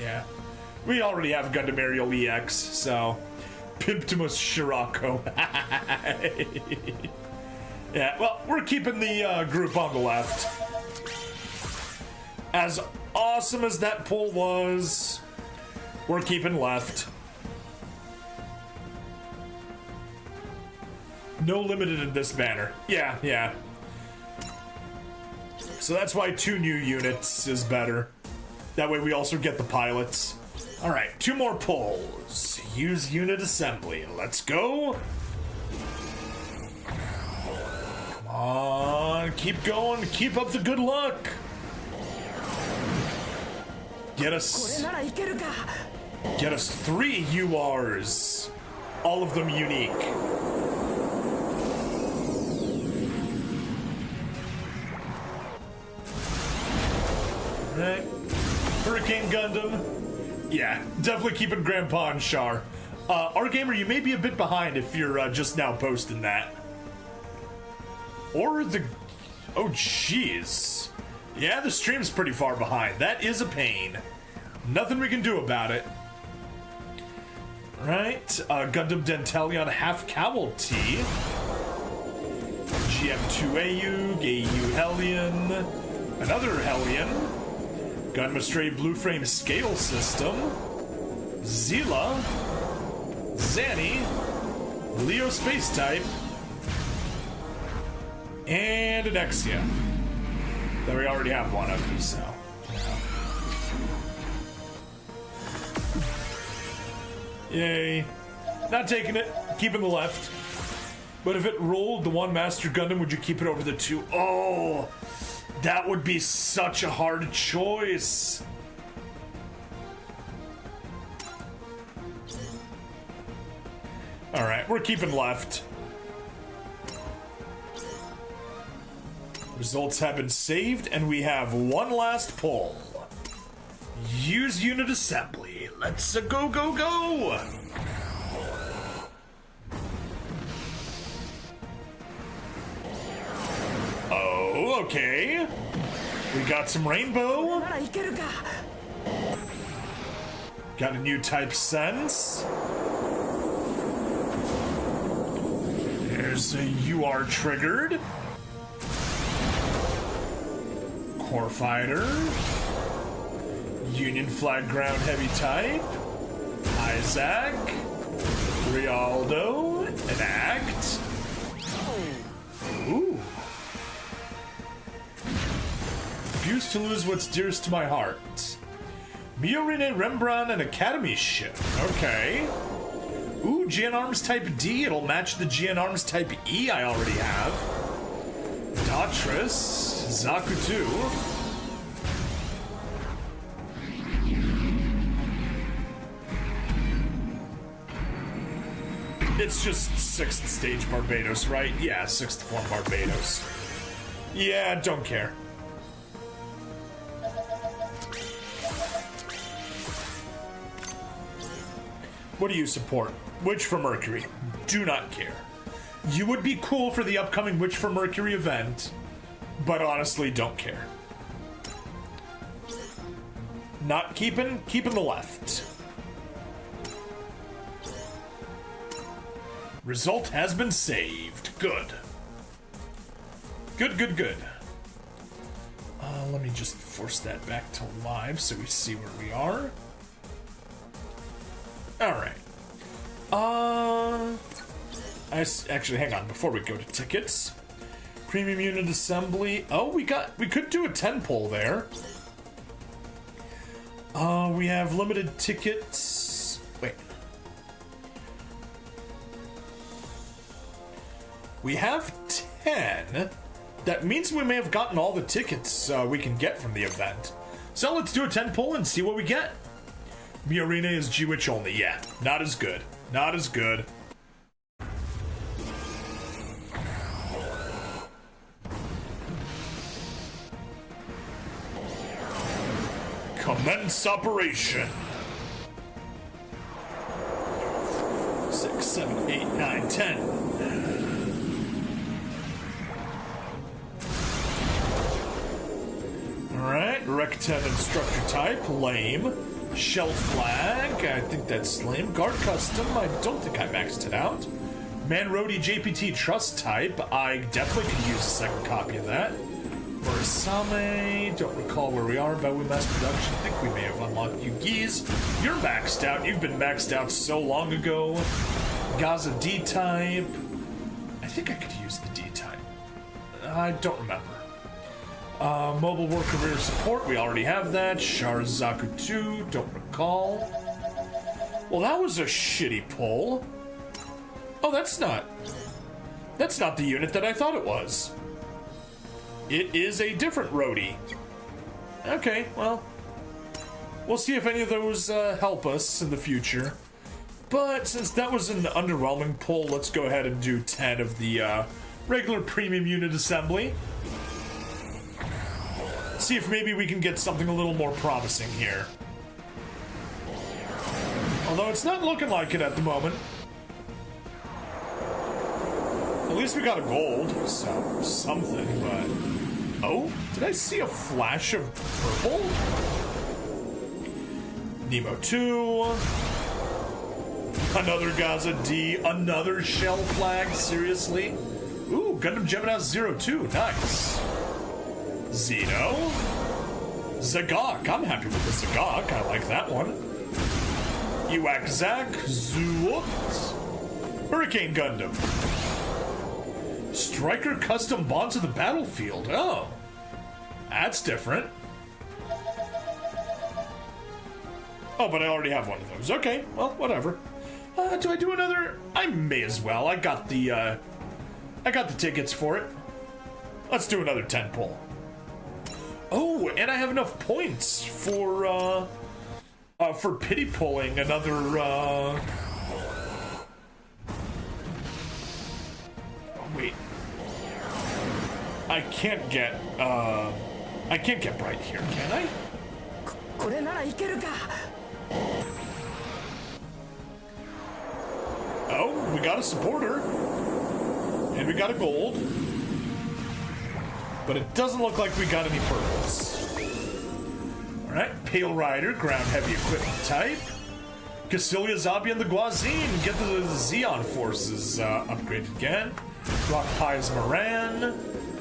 Yeah. We already have Gundam Ariel EX, so. Pimptimus Shirako. Yeah, well, we're keeping the group on the left. As awesome as that pull was, we're keeping left. No limited in this banner. Yeah. So that's why 2 new units is better. That way we also get the pilots. All right, 2 more pulls. Use unit assembly. Let's go. Come on, keep going. Keep up the good luck. Get us 3 URs. All of them unique. All right. Hurricane Gundam. Yeah, definitely keeping Grandpa and Char. Our gamer, you may be a bit behind if you're just now posting that. Or the... Oh, jeez. Yeah, the stream's pretty far behind. That is a pain. Nothing we can do about it. Right, Gundam Dentalion Half Cowl T. GM2 AU Hellion. Another Hellion. Gundam Stray Blue Frame Scale System. Zila. Zanny. Leo Space Type. And an Exia. That we already have one of, so. Yay. Not taking it. Keeping the left. But if it rolled the 1 Master Gundam, would you keep it over the 2? Oh, that would be such a hard choice. Alright, we're keeping left. Results have been saved, and we have 1 last pull. Use unit assembly. Let's go, go, go! Oh, okay. We got some rainbow. Got a new type sense. There's a UR triggered. Core fighter. Union flag ground heavy type. Isaac. Rialdo. An act. Ooh. Refuse to lose what's dearest to my heart. Miorine Rembrandt, an Academy ship. Okay. Ooh, GN Arms Type D. It'll match the GN Arms Type E I already have. Dautris. Zaku 2. It's just 6th stage Barbados, right? Yeah, 6th form Barbados. Yeah, don't care. What do you support? Witch for Mercury. Do not care. You would be cool for the upcoming Witch for Mercury event, but honestly, don't care. Not keeping the left. Result has been saved. Good. Good. Let me just force that back to live so we see where we are. Alright. Actually, hang on, before we go to tickets. Premium unit assembly. Oh, we could do a 10 pull there. We have limited tickets. Wait. We have 10, that means we may have gotten all the tickets we can get from the event. So let's do a 10 pull and see what we get. Miorina is G-Witch only. Yeah, not as good. Not as good. Commence operation. 6, 7, 8, 9, 10. Alright, Recten Instructor type, lame. Shell Flag, I think that's lame. Guard Custom, I don't think I maxed it out. Manrodi JPT Trust type, I definitely could use a second copy of that. Morisame, don't recall where we are, but with mass production, I think we may have unlocked you geese. You're maxed out, you've been maxed out so long ago. Gaza D type, I think I could use the D type. I don't remember. Mobile War Career Support, we already have that. Sharazaku 2, don't recall. Well, that was a shitty pull. Oh, that's not the unit that I thought it was. It is a different roadie. Okay, well, we'll see if any of those help us in the future. But since that was an underwhelming pull, let's go ahead and do 10 of the regular premium unit assembly. See if maybe we can get something a little more promising here. Although it's not looking like it at the moment. At least we got a gold, so something, but... Oh, did I see a flash of purple? Nemo 2. Another Gaza D. Another Shell Flag, seriously? Ooh, Gundam Gemini 02, nice. Zeno. Zagok, I'm happy with the Zagok, I like that one. Iwakzak, Zoot. Hurricane Gundam. Striker Custom Bonds of the Battlefield, oh. That's different. Oh, but I already have one of those. Okay, well, whatever. Do I do another? I may as well. I got the tickets for it. Let's do another 10 pull. Oh, and I have enough points for pity pulling another, Oh, wait. I can't get Bright here, can I? Oh, we got a supporter. And we got a gold. But it doesn't look like we got any purples. Alright, Pale Rider, ground heavy equipment type. Cassilia Zabi and the Guazine get the Xeon forces upgraded again. Rock Pies Moran.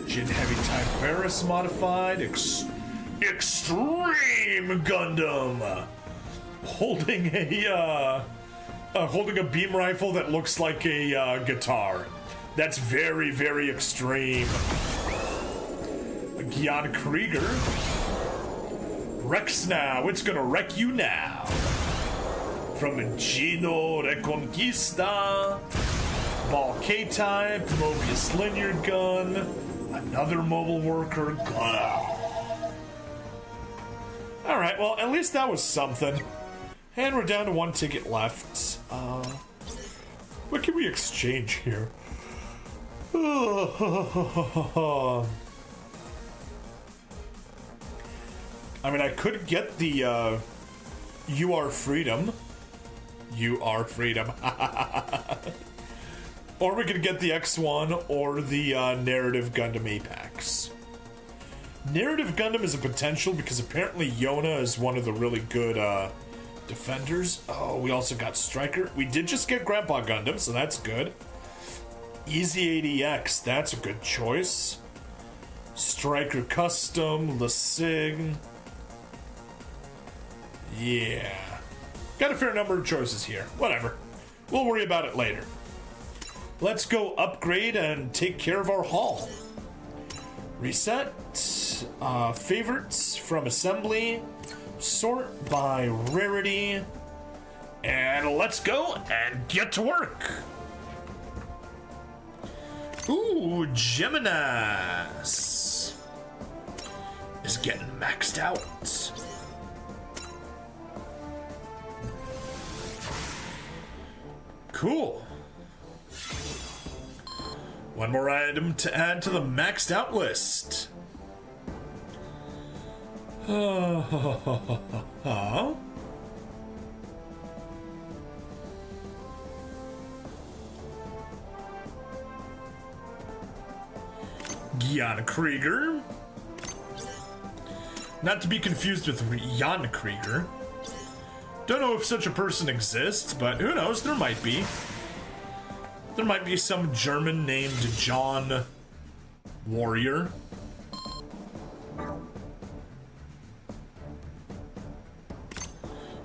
Jin heavy type Varus modified. Extreme Gundam. Holding a beam rifle that looks like a guitar. That's very, very extreme. Gian Krieger. Rex now. It's gonna wreck you now. From Gino Reconquista. Ball K-type. Mobius linear gun. Another mobile worker. Alright, well, at least that was something. And we're down to one ticket left. What can we exchange here? I mean, I could get the, You Are Freedom. You Are Freedom. Or we could get the X1 or the, Narrative Gundam Apex. Narrative Gundam is a potential because apparently Yona is one of the really good, defenders. Oh, we also got Striker. We did just get Grandpa Gundam, so that's good. Easy 80X, that's a good choice. Striker Custom, Lasig. Yeah. Got a fair number of choices here. Whatever. We'll worry about it later. Let's go upgrade and take care of our haul. Reset. Favorites from assembly. Sort by rarity. And let's go and get to work. Ooh, Geminis is getting maxed out. Cool. One more item to add to the maxed out list. Jan Krieger. Not to be confused with Jan Krieger. Don't know if such a person exists, but who knows, there might be. There might be some German named John Warrior.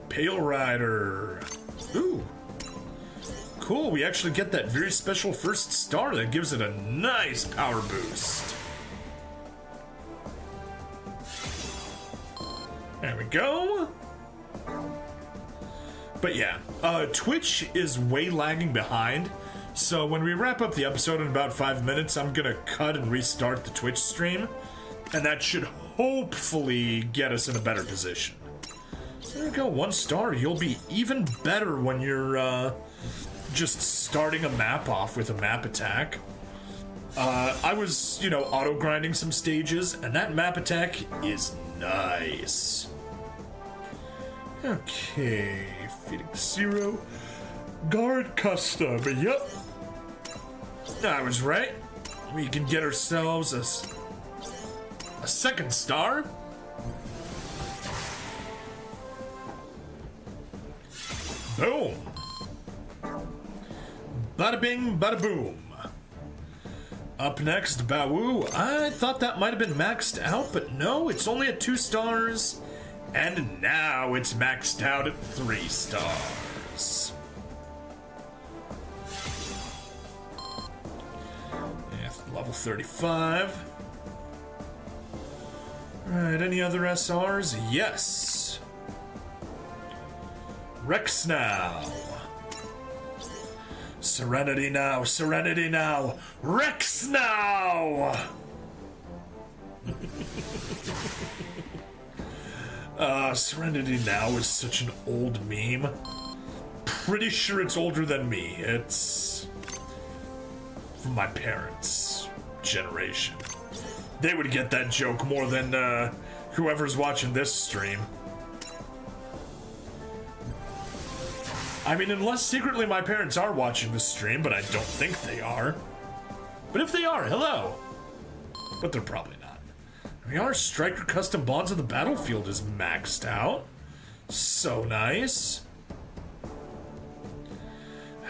Pale Rider. Ooh. Cool, we actually get that very special first star that gives it a nice power boost. There we go. But yeah, Twitch is way lagging behind. So when we wrap up the episode in about 5 minutes, I'm gonna cut and restart the Twitch stream. And that should hopefully get us in a better position. So there we go, 1 star. You'll be even better when you're just starting a map off with a map attack. I was, auto grinding some stages, and that map attack is nice. Okay, feeding 0. Guard custom, yep. I was right. We can get ourselves a 2nd star. Boom. Bada bing, bada boom. Up next, Bawu. I thought that might have been maxed out, but no, it's only at 2 stars. And now it's maxed out at 3 stars. Yeah, level 35. Alright, any other SRs? Yes. Rex now. Serenity now, serenity now. Rex now! Serenity Now is such an old meme. Pretty sure it's older than me. It's from my parents' generation. They would get that joke more than whoever's watching this stream. I mean, unless secretly my parents are watching this stream, but I don't think they are. But if they are, hello. But they're probably not. Our Striker Custom Bonds of the Battlefield is maxed out. So nice.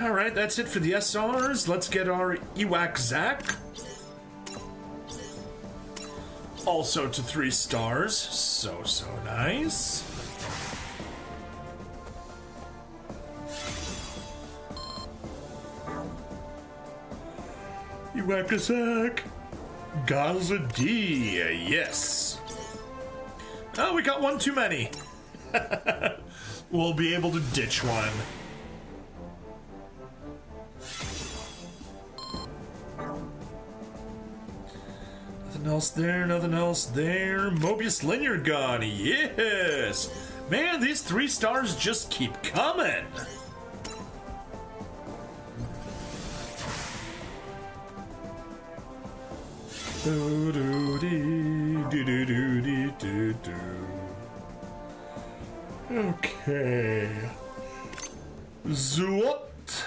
Alright, that's it for the SRs. Let's get our Ewak Zach. Also to 3 stars. So nice. Ewak Zach. Gaza D, yes. Oh, we got 1 too many. We'll be able to ditch one. Nothing else there, nothing else there. Mobius Linear Gun, yes. Man, these 3 stars just keep coming. Okay. Zoot.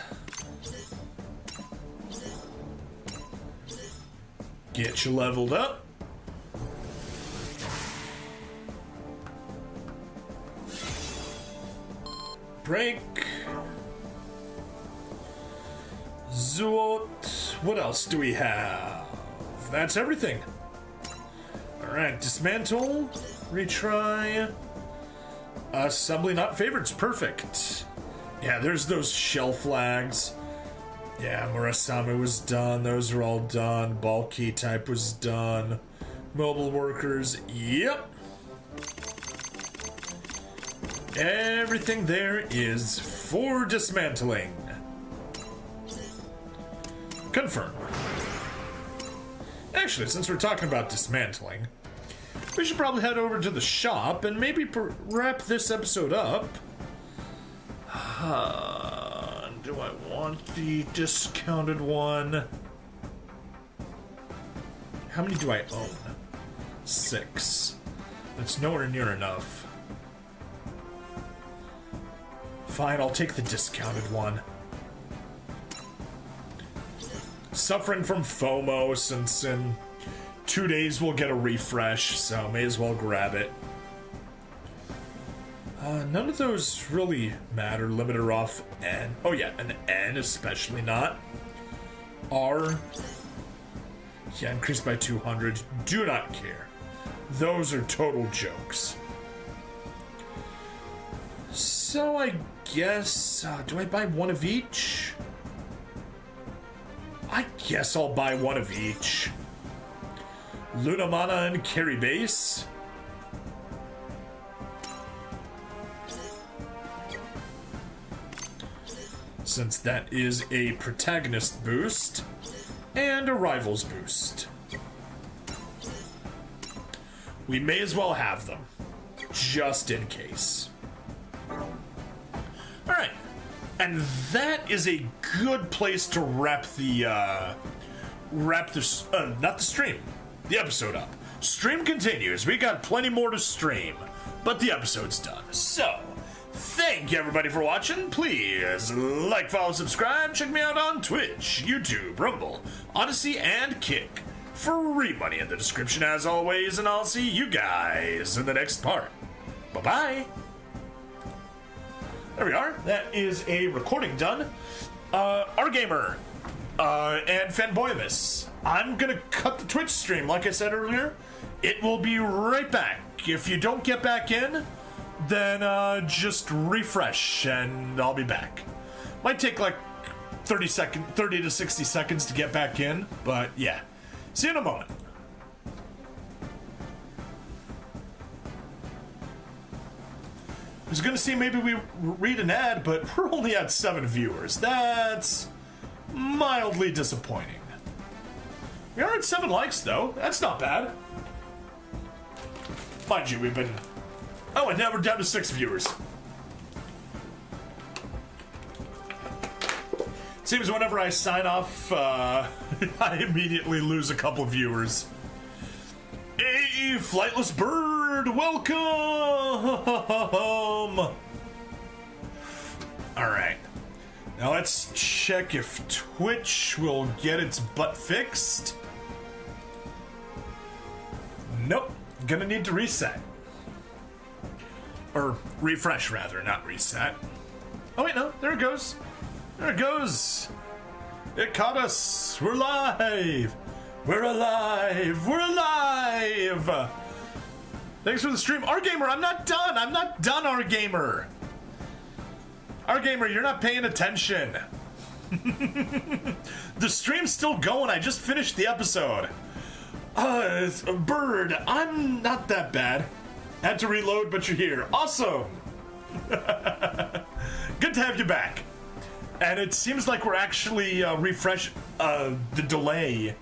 Get you leveled up. Break. Zoot. What else do we have? That's everything. Alright, dismantle, retry. Assembly not favorites, perfect. Yeah, there's those shell flags. Yeah, Murasamu was done, those are all done. Bulky type was done. Mobile workers, yep. Everything there is for dismantling. Confirm. Actually, since we're talking about dismantling, we should probably head over to the shop and maybe wrap this episode up. Do I want the discounted one? How many do I own? 6. That's nowhere near enough. Fine, I'll take the discounted one. Suffering from FOMO, since in 2 days we'll get a refresh, so may as well grab it. None of those really matter. Limiter off N. Oh yeah, an N especially not. R. Yeah, increased by 200. Do not care. Those are total jokes. So I guess, do I buy one of each? I guess I'll buy one of each. Lunamana and Carry Base. Since that is a protagonist boost and a rivals boost. We may as well have them, just in case. Alright, and that is a good place to wrap the, not the stream, the episode up. Stream continues, we got plenty more to stream, but the episode's done. So, thank you everybody for watching. Please like, follow, subscribe. Check me out on Twitch, YouTube, Rumble, Odyssey, and Kick. Free money in the description as always, and I'll see you guys in the next part. Bye-bye. There we are. That is a recording done. Rgamer and Fanboyamus. I'm gonna cut the Twitch stream like I said earlier. It will be right back. If you don't get back in, then just refresh and I'll be back. Might take like 30 to 60 seconds to get back in, but yeah. See you in a moment. I was gonna see maybe we read an ad, but we're only at 7 viewers. That's mildly disappointing. We are at 7 likes though. That's not bad. Mind you, we've been... Oh, and now we're down to 6 viewers. Seems whenever I sign off, I immediately lose a couple viewers. Hey, Flightless Bird, welcome! Alright. Now let's check if Twitch will get its butt fixed. Nope. Gonna need to reset. Or refresh, rather, not reset. Oh, wait, no. There it goes. There it goes. It caught us. We're live. We're alive. We're alive. Thanks for the stream. Rgamer, I'm not done. I'm not done, Rgamer. Rgamer, you're not paying attention. The stream's still going. I just finished the episode. Bird, I'm not that bad. Had to reload, but you're here. Awesome. Good to have you back. And it seems like we're actually the delay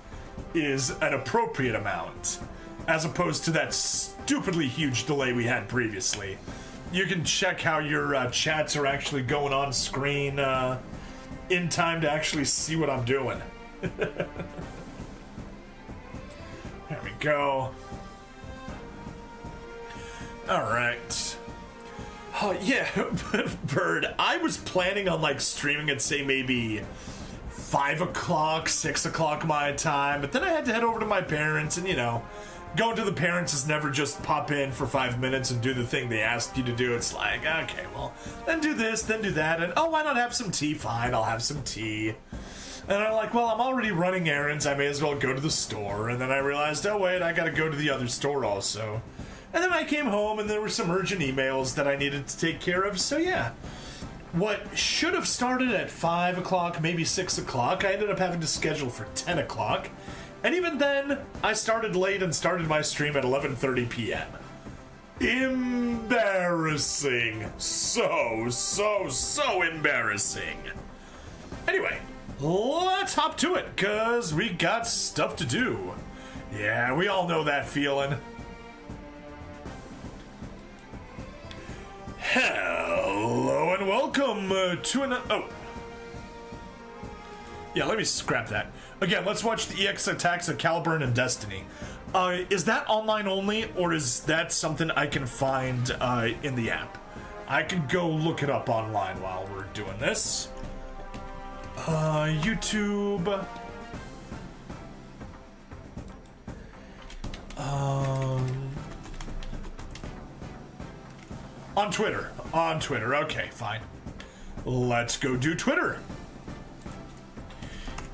is an appropriate amount, as opposed to that stupidly huge delay we had previously. You can check how your chats are actually going on screen in time to actually see what I'm doing. There we go. All right. Oh, yeah, but Bird, I was planning on, like, streaming at, say, maybe 5 o'clock, 6 o'clock my time, but then I had to head over to my parents, and, you know, going to the parents is never just pop in for 5 minutes and do the thing they asked you to do. It's like, okay, well, then do this, then do that, and, oh, why not have some tea? Fine, I'll have some tea. And I'm like, well, I'm already running errands, I may as well go to the store, and then I realized, oh, wait, I gotta go to the other store also. And then I came home and there were some urgent emails that I needed to take care of, so yeah. What should have started at 5 o'clock, maybe 6 o'clock, I ended up having to schedule for 10 o'clock. And even then, I started late and started my stream at 11:30 p.m. Embarrassing. So embarrassing. Anyway, let's hop to it, because we got stuff to do. Yeah, we all know that feeling. Hello and welcome to an... Oh. Yeah, let me scrap that. Again, let's watch the EX attacks of Caliburn and Destiny. Is that online only, or is that something I can find in the app? I can go look it up online while we're doing this. YouTube... On Twitter. On Twitter. Okay, fine. Let's go do Twitter.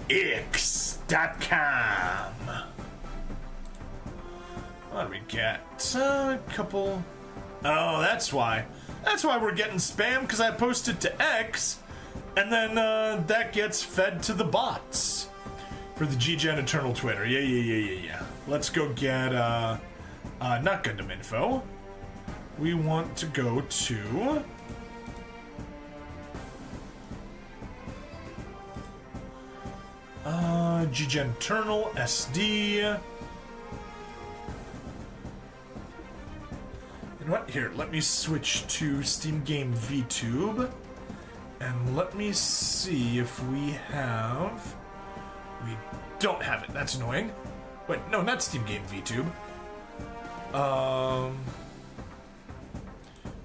X.com. What do we get? A couple... Oh, that's why. That's why we're getting spam, because I posted to X, and then that gets fed to the bots for the GGen Eternal Twitter. Yeah. Let's go get, not Gundam info. We want to go to... GGen Eternal, SD. You know what? Here, let me switch to Steam Game VTube. And let me see if we have... We don't have it. That's annoying. Wait, no, not Steam Game VTube.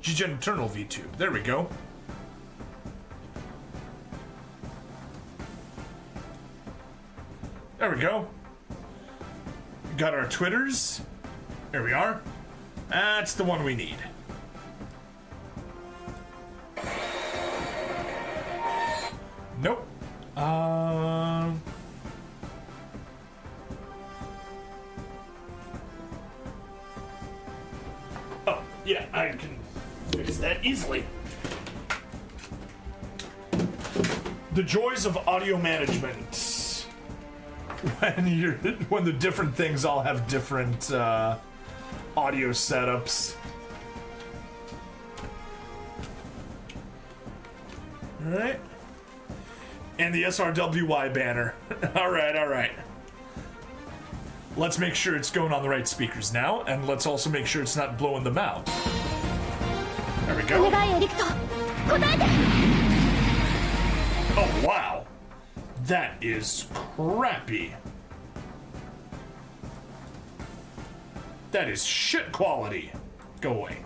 GGen Eternal VTube. There we go. There we go. Got our Twitters. There we are. That's the one we need. Nope. Oh, yeah, I can fix that easily. The joys of audio management. When the different things all have different audio setups. All right. And the SRWY banner. All right. Let's make sure it's going on the right speakers now, and let's also make sure it's not blowing them out. There we go. Oh, wow. That is crappy. That is shit quality. Go away.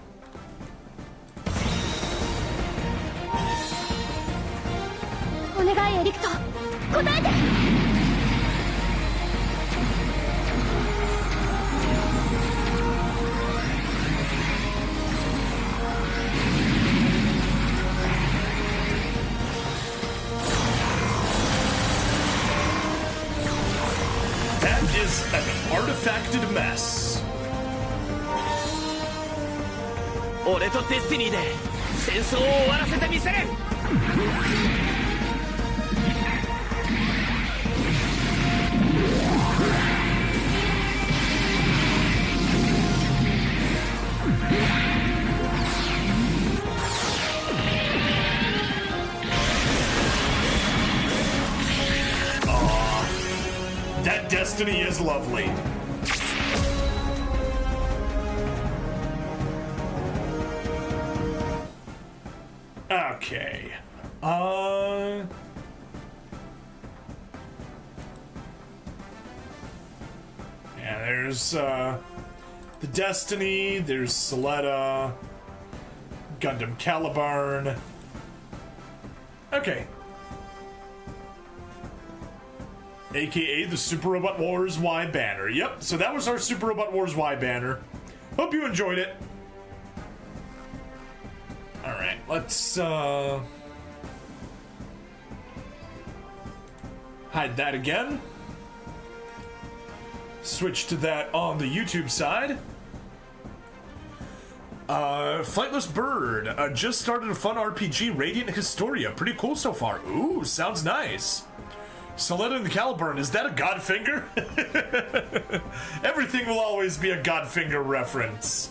That is an artifacted mess. 俺とデスティニーで戦争を終わらせてみせる。That destiny is lovely. Okay. Yeah, there's the Destiny, there's Soletta, Gundam Caliburn. Okay. AKA the Super Robot Wars Y banner. Yep, so that was our Super Robot Wars Y banner. Hope you enjoyed it. Alright, let's hide that again. Switch to that on the YouTube side. Flightless Bird just started a fun RPG, Radiant Historia. Pretty cool so far. Ooh, sounds nice. Soletta and the Caliburn, is that a Godfinger? Everything will always be a Godfinger reference.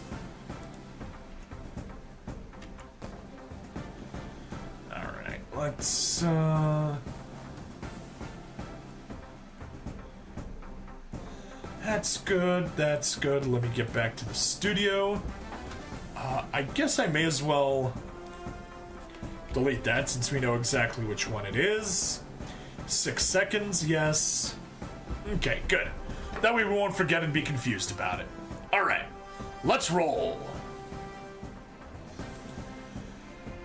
Alright, let's That's good, that's good. Let me get back to the studio. I guess I may as well delete that since we know exactly which one it is. 6 seconds, yes. Okay, good. That way we won't forget and be confused about it. Alright, let's roll.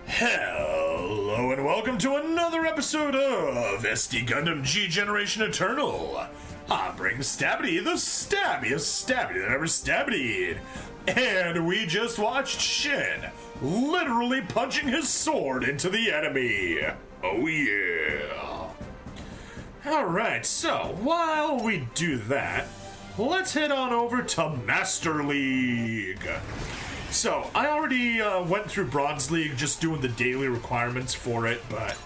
Hello and welcome to another episode of SD Gundam G Generation Eternal. I bring Stabity, the stabbiest Stabity that ever stabbityed. And we just watched Shin literally punching his sword into the enemy. Oh yeah. Alright, so while we do that, let's head on over to Master League. So, I already went through Bronze League just doing the daily requirements for it, but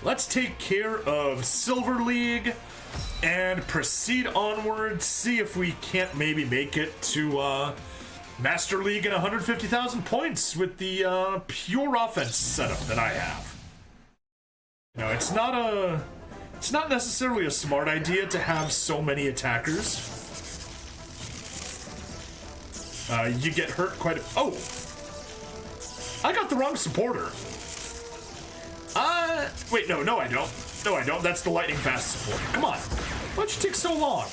let's take care of Silver League and proceed onward, see if we can't maybe make it to Master League and 150,000 points with the pure offense setup that I have. You know, it's not necessarily a smart idea to have so many attackers. You get hurt quite a... Oh! I got the wrong supporter. Wait, no I don't. No I don't, that's the lightning fast supporter. Come on. Why'd you take so long?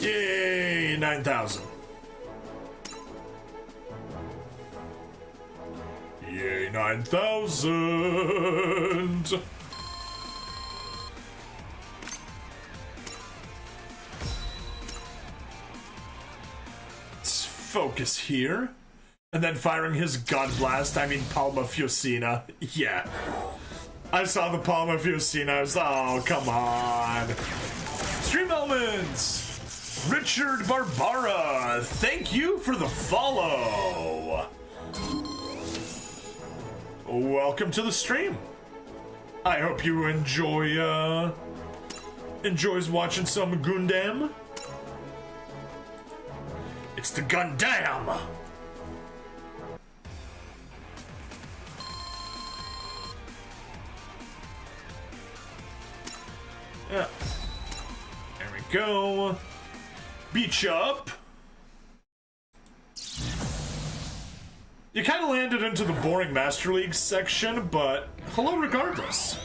Yay, 9,000. Yay, 9,000. Let's focus here. And then firing his gun blast, I mean Palma Fiocina. Yeah. I saw the Palma Fiocina, I was oh, come on. Stream Elements! Richard Barbara, thank you for the follow. Welcome to the stream. I hope you enjoys watching some Gundam. It's the Gundam. Yeah. There we go. Beach up. You kind of landed into the boring Master League section, but hello regardless.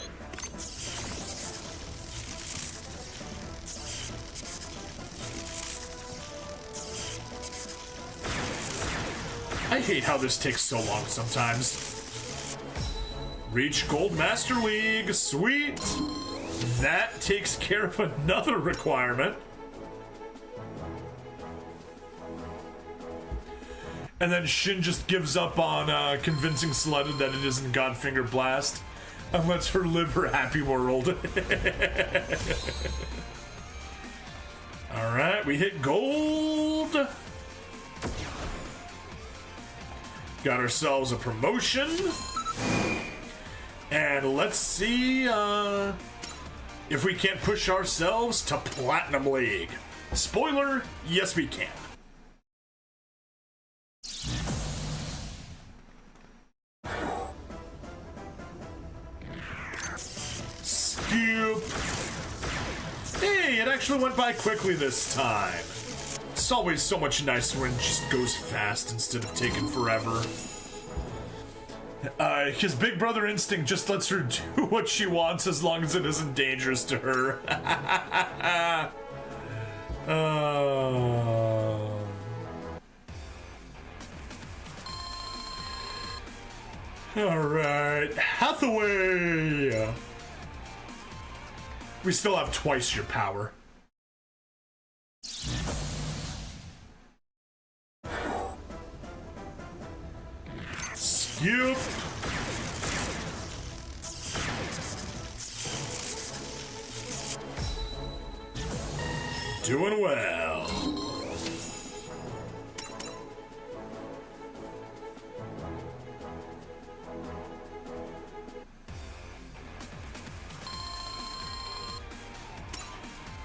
I hate how this takes so long sometimes. Reach Gold Master League, sweet. That takes care of another requirement. And then Shin just gives up on convincing Slutta that it isn't Godfinger Blast and lets her live her happy world. Alright, we hit gold. Got ourselves a promotion. And let's see if we can't push ourselves to Platinum League. Spoiler, yes we can. Skip. Hey, it actually went by quickly this time. It's always so much nicer when it just goes fast instead of taking forever. His big brother instinct just lets her do what she wants as long as it isn't dangerous to her. Alright, Hathaway! We still have twice your power. Skip! Doing well.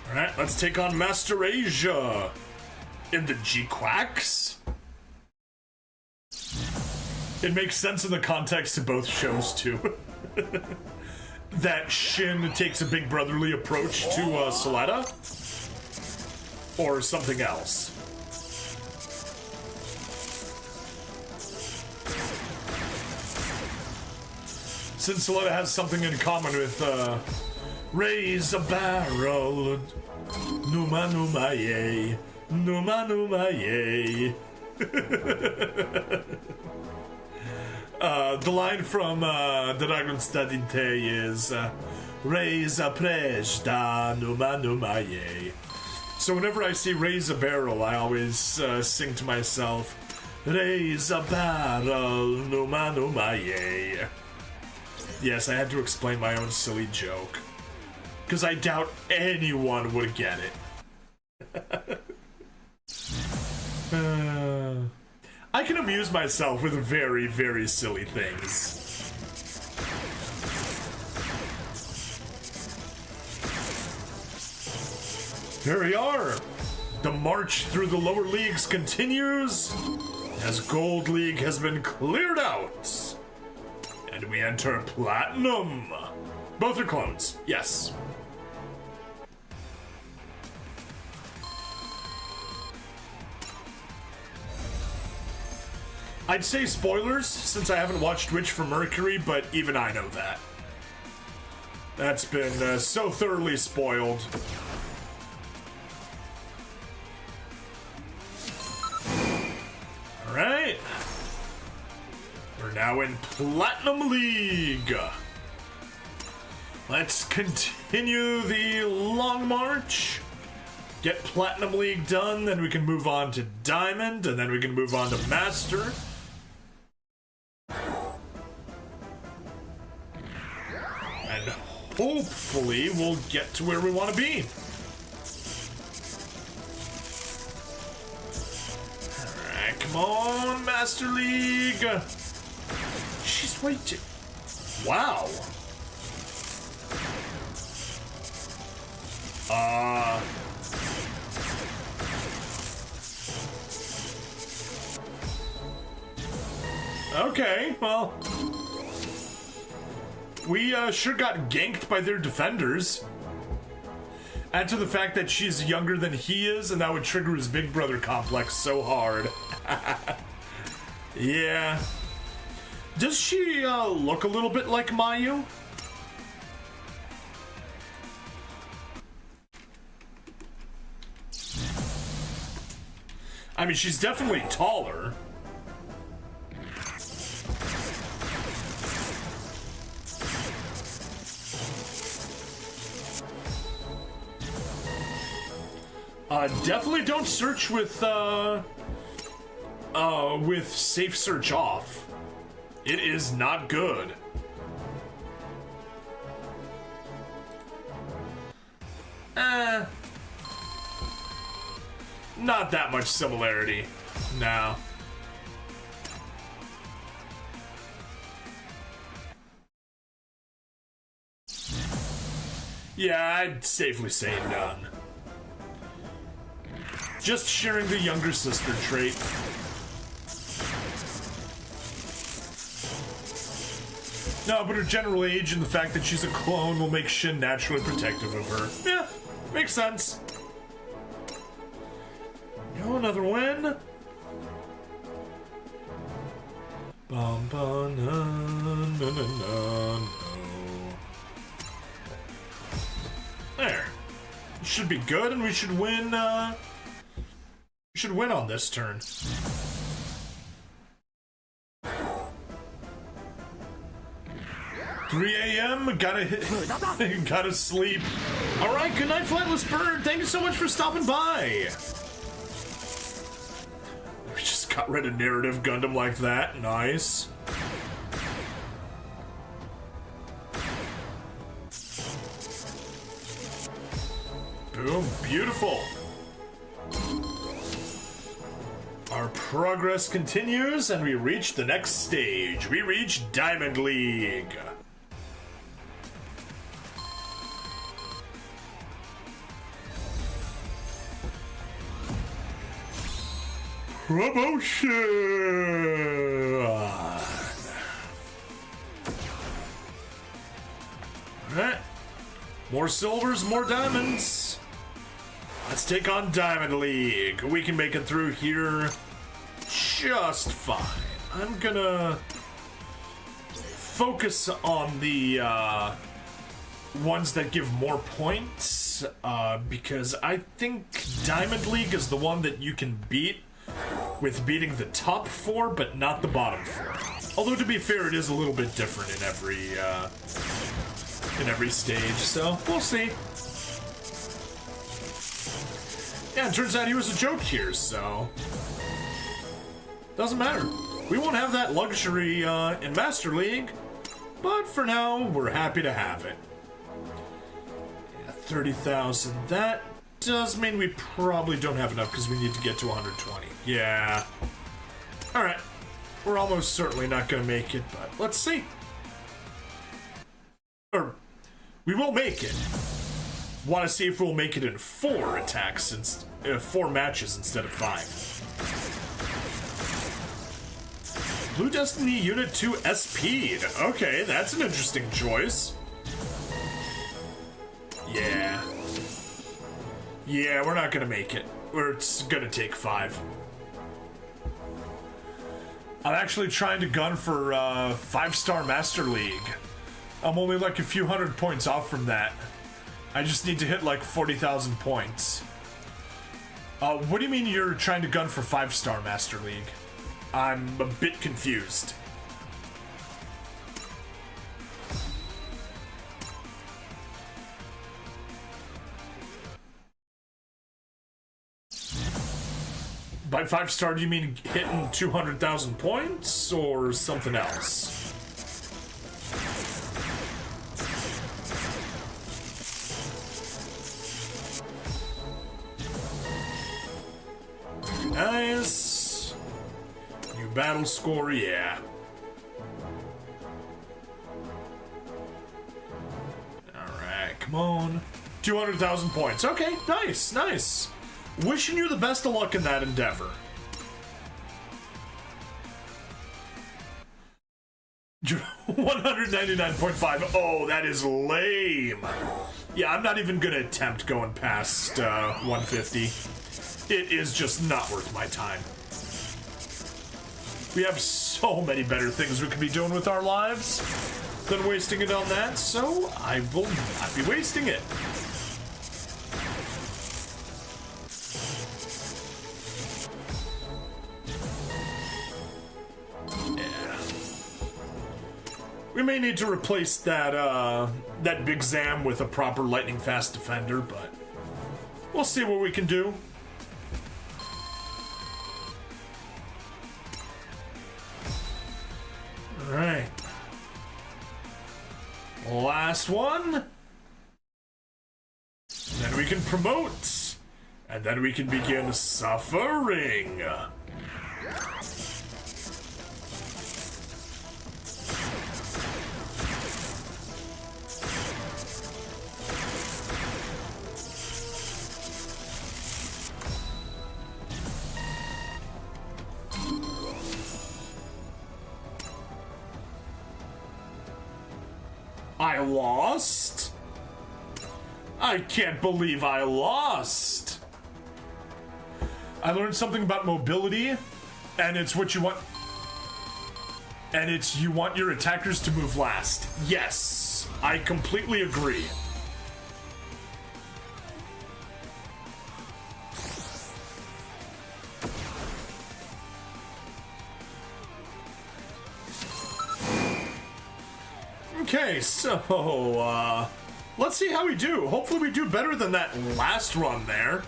Alright, let's take on Master Asia in the G-Quacks. It makes sense in the context of both shows, too. that Shin takes a big brotherly approach to Soletta, or something else. Since Soletta has something in common with raise a barrel, numa numa yay, numa numa yay. The line from Dragon Stadinte is raise a prejda, numa numa yay. So whenever I see raise a barrel, I always sing to myself, raise a barrel, numa numa yay. Yes, I had to explain my own silly joke. Because I doubt anyone would get it. I can amuse myself with very, very silly things. Here we are. The march through the lower leagues continues as Gold League has been cleared out. And we enter Platinum. Both are clones, yes. I'd say spoilers, since I haven't watched Witch for Mercury, but even I know that. That's been so thoroughly spoiled. Alright. We're now in Platinum League. Let's continue the long march. Get Platinum League done, then we can move on to Diamond, and then we can move on to Master. And hopefully we'll get to where we want to be. Alright, come on, Master League. She's waiting. Wow. Okay, well. We sure got ganked by their defenders. Add to the fact that she's younger than he is, and that would trigger his big brother complex so hard. Yeah. Does she look a little bit like Mayu? I mean, she's definitely taller. Definitely don't search with safe search off. It is not good. Not that much similarity. No. Yeah, I'd safely say none. Just sharing the younger sister trait. No, but her general age and the fact that she's a clone will make Shin naturally protective of her. Yeah, makes sense. Oh, another win. Bum, bum, na, na, na, na, no. There. Should be good, and we should win. We should win on this turn. 3 a.m. Gotta sleep. All right, good night, Flightless Bird. Thank you so much for stopping by. We just got rid of narrative Gundam like that. Nice. Boom, beautiful. Our progress continues, and we reach the next stage. We reach Diamond League. Promotion! More silvers, more diamonds. Let's take on Diamond League. We can make it through here just fine. I'm gonna focus on the ones that give more points, because I think Diamond League is the one that you can beat with beating the top 4, but not the bottom 4. Although, to be fair, it is a little bit different in every stage, so we'll see. Yeah, it turns out he was a joke here, so doesn't matter. We won't have that luxury in Master League, but for now, we're happy to have it. Yeah, 30,000. That does mean we probably don't have enough because we need to get to 120. Yeah. All right. We're almost certainly not going to make it, but let's see. Or, we will make it. Want to see if we'll make it in 4 attacks, 4 matches instead of 5. Blue Destiny Unit 2 SP'd. Okay, that's an interesting choice. Yeah. Yeah, we're not going to make it. It's going to take 5. I'm actually trying to gun for 5-star Master League. I'm only like a few hundred points off from that. I just need to hit like 40,000 points. What do you mean you're trying to gun for 5-star Master League? I'm a bit confused. By 5-star, do you mean hitting 200,000 points or something else? Nice. New battle score, yeah. Alright, come on. 200,000 points. Okay, nice, nice. Wishing you the best of luck in that endeavor. $199.5. Oh, that is lame. Yeah, I'm not even gonna attempt going past 150. It is just not worth my time. We have so many better things we could be doing with our lives than wasting it on that, so I will not be wasting it. We may need to replace that Big Zam with a proper lightning fast defender, but we'll see what we can do. All right. Last one. Then we can promote, and then we can begin suffering. I lost? I can't believe I lost. I learned something about mobility, and it's what you want. And it's you want your attackers to move last. Yes, I completely agree. Okay, so, let's see how we do. Hopefully we do better than that last run there.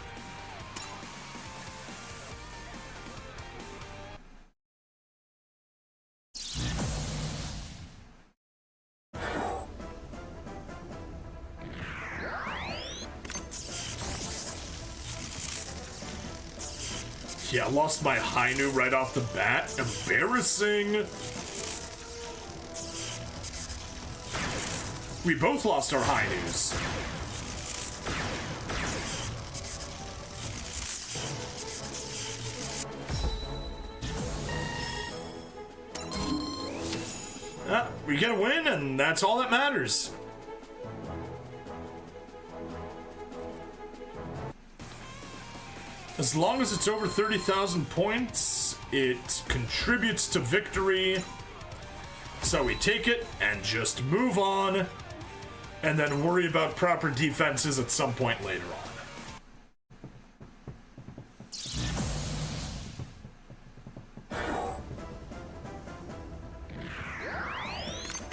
Yeah, lost my Hainu right off the bat. Embarrassing. We both lost our Hainus. We get a win, and that's all that matters. As long as it's over 30,000 points, it contributes to victory. So we take it and just move on, and then worry about proper defenses at some point later on.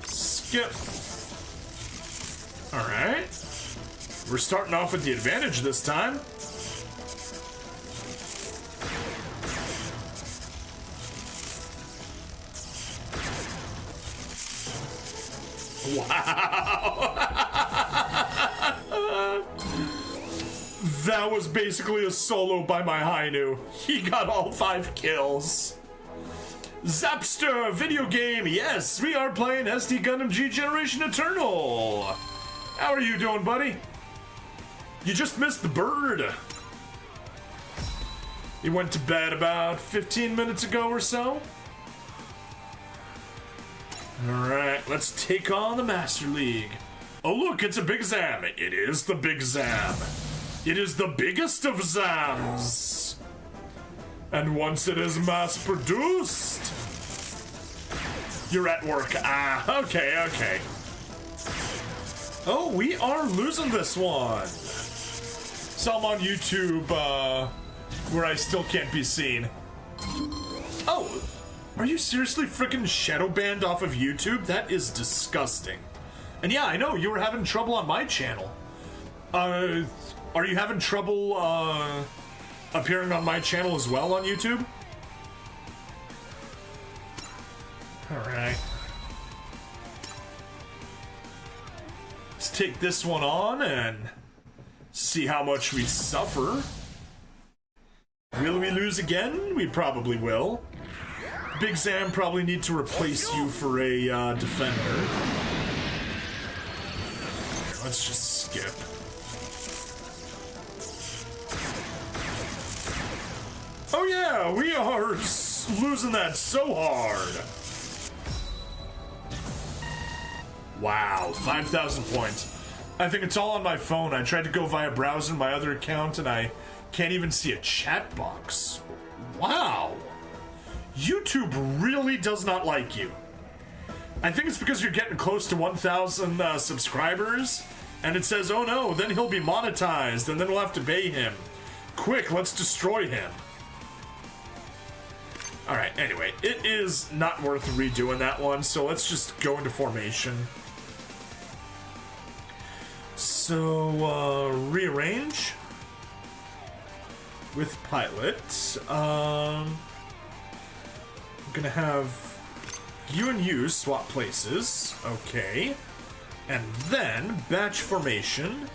Skip. Alright. We're starting off with the advantage this time. Wow. That was basically a solo by my Hainu. He got all 5 kills. Zapster video game. Yes, we are playing SD Gundam G Generation Eternal. How are you doing, buddy? You just missed the bird. He went to bed about 15 minutes ago or so. Alright, let's take on the Master League. Oh look, it's a Big Zam. It is the Big Zam. It is the biggest of Zams. And once it is mass produced... You're at work. Ah, okay, okay. Oh, we are losing this one. So I'm on YouTube, where I still can't be seen. Oh, are you seriously freaking shadow banned off of YouTube? That is disgusting. And yeah, I know, you were having trouble on my channel. Are you having trouble, appearing on my channel as well on YouTube? Alright. Let's take this one on and see how much we suffer. Will we lose again? We probably will. Big Zam probably need to replace you for a defender. Let's just skip. Oh yeah, we are losing that so hard. Wow, 5,000 points. I think it's all on my phone. I tried to go via browser my other account and I can't even see a chat box. Wow. YouTube really does not like you. I think it's because you're getting close to 1,000 subscribers and it says, oh no, then he'll be monetized and then we'll have to pay him. Quick, let's destroy him. Alright, anyway, it is not worth redoing that one, so let's just go into formation. So, rearrange with pilot. I'm gonna have you and you swap places. Okay. And then, batch formation.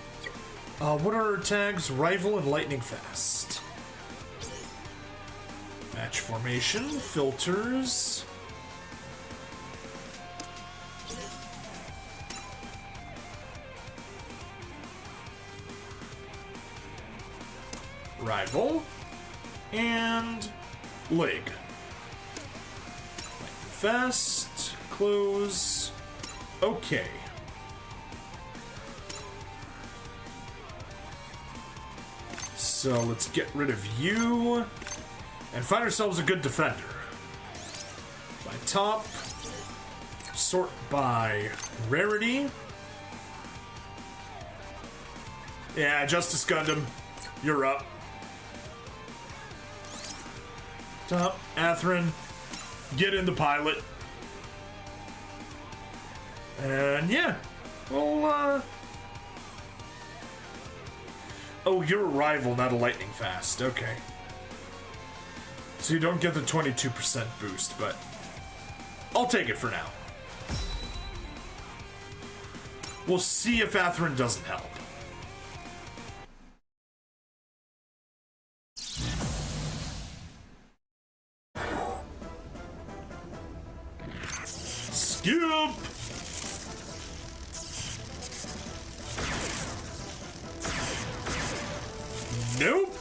What are our tags? Rival and lightning fast. Batch formation, filters. Rival and leg. Fast, close. Okay. So let's get rid of you and find ourselves a good defender. By top, sort by rarity. Yeah, Justice Gundam, you're up. Top, Atherin, get in the pilot. And yeah, well, oh, you're a rival, not a lightning fast. Okay. So you don't get the 22% boost, but I'll take it for now. We'll see if Atherin doesn't help. Skip! Nope!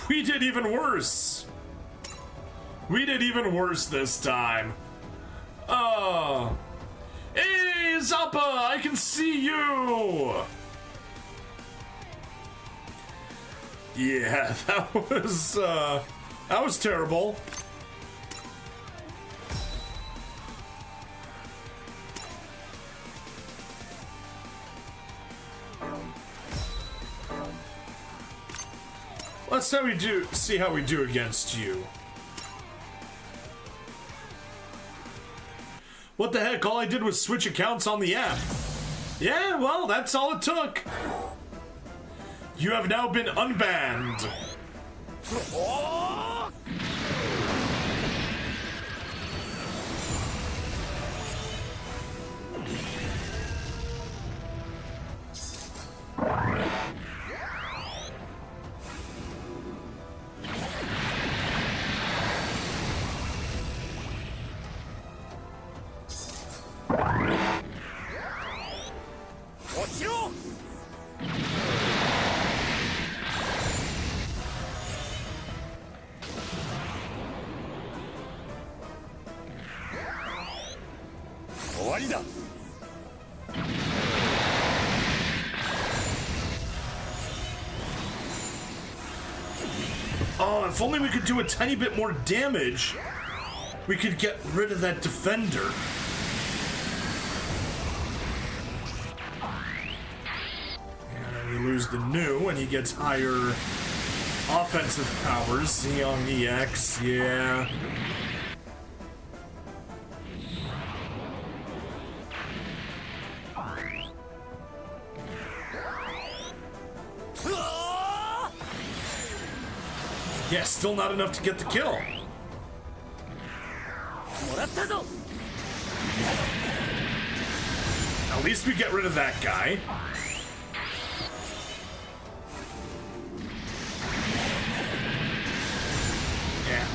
We did even worse! We did even worse this time. Oh. Hey, Zappa! I can see you! Yeah, that was terrible. Let's see how we do against you. What the heck? All I did was switch accounts on the app. Yeah, well, that's all it took. You have now been unbanned. Oh, if only we could do a tiny bit more damage, we could get rid of that defender. And then we lose the new, and he gets higher offensive powers. Xeon EX, yeah. Yeah, still not enough to get the kill. At least we get rid of that guy. Yeah.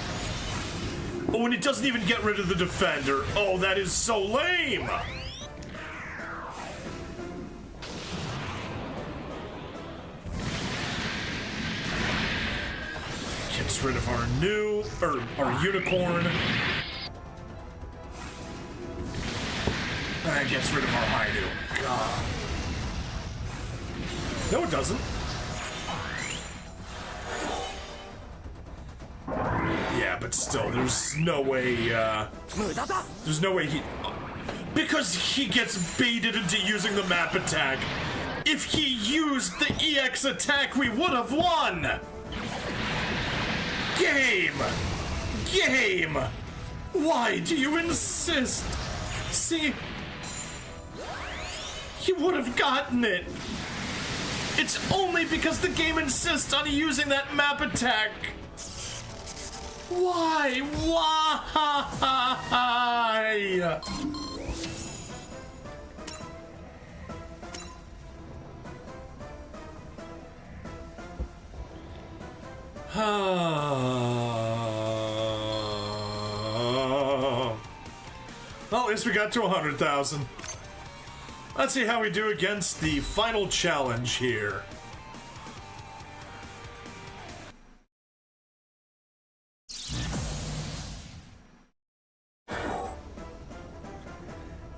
Oh, and it doesn't even get rid of the defender. Oh, that is so lame. Gets rid of our new, or our unicorn. And gets rid of our Haidu. God. No, it doesn't. Yeah, but still, there's no way, there's no way he... Because he gets baited into using the map attack. If he used the EX attack, we would have won! Game! Game! Why do you insist? See? He would have gotten it. It's only because the game insists on using that map attack. Why? Why? Well, at least we got to 100,000. Let's see how we do against the final challenge here.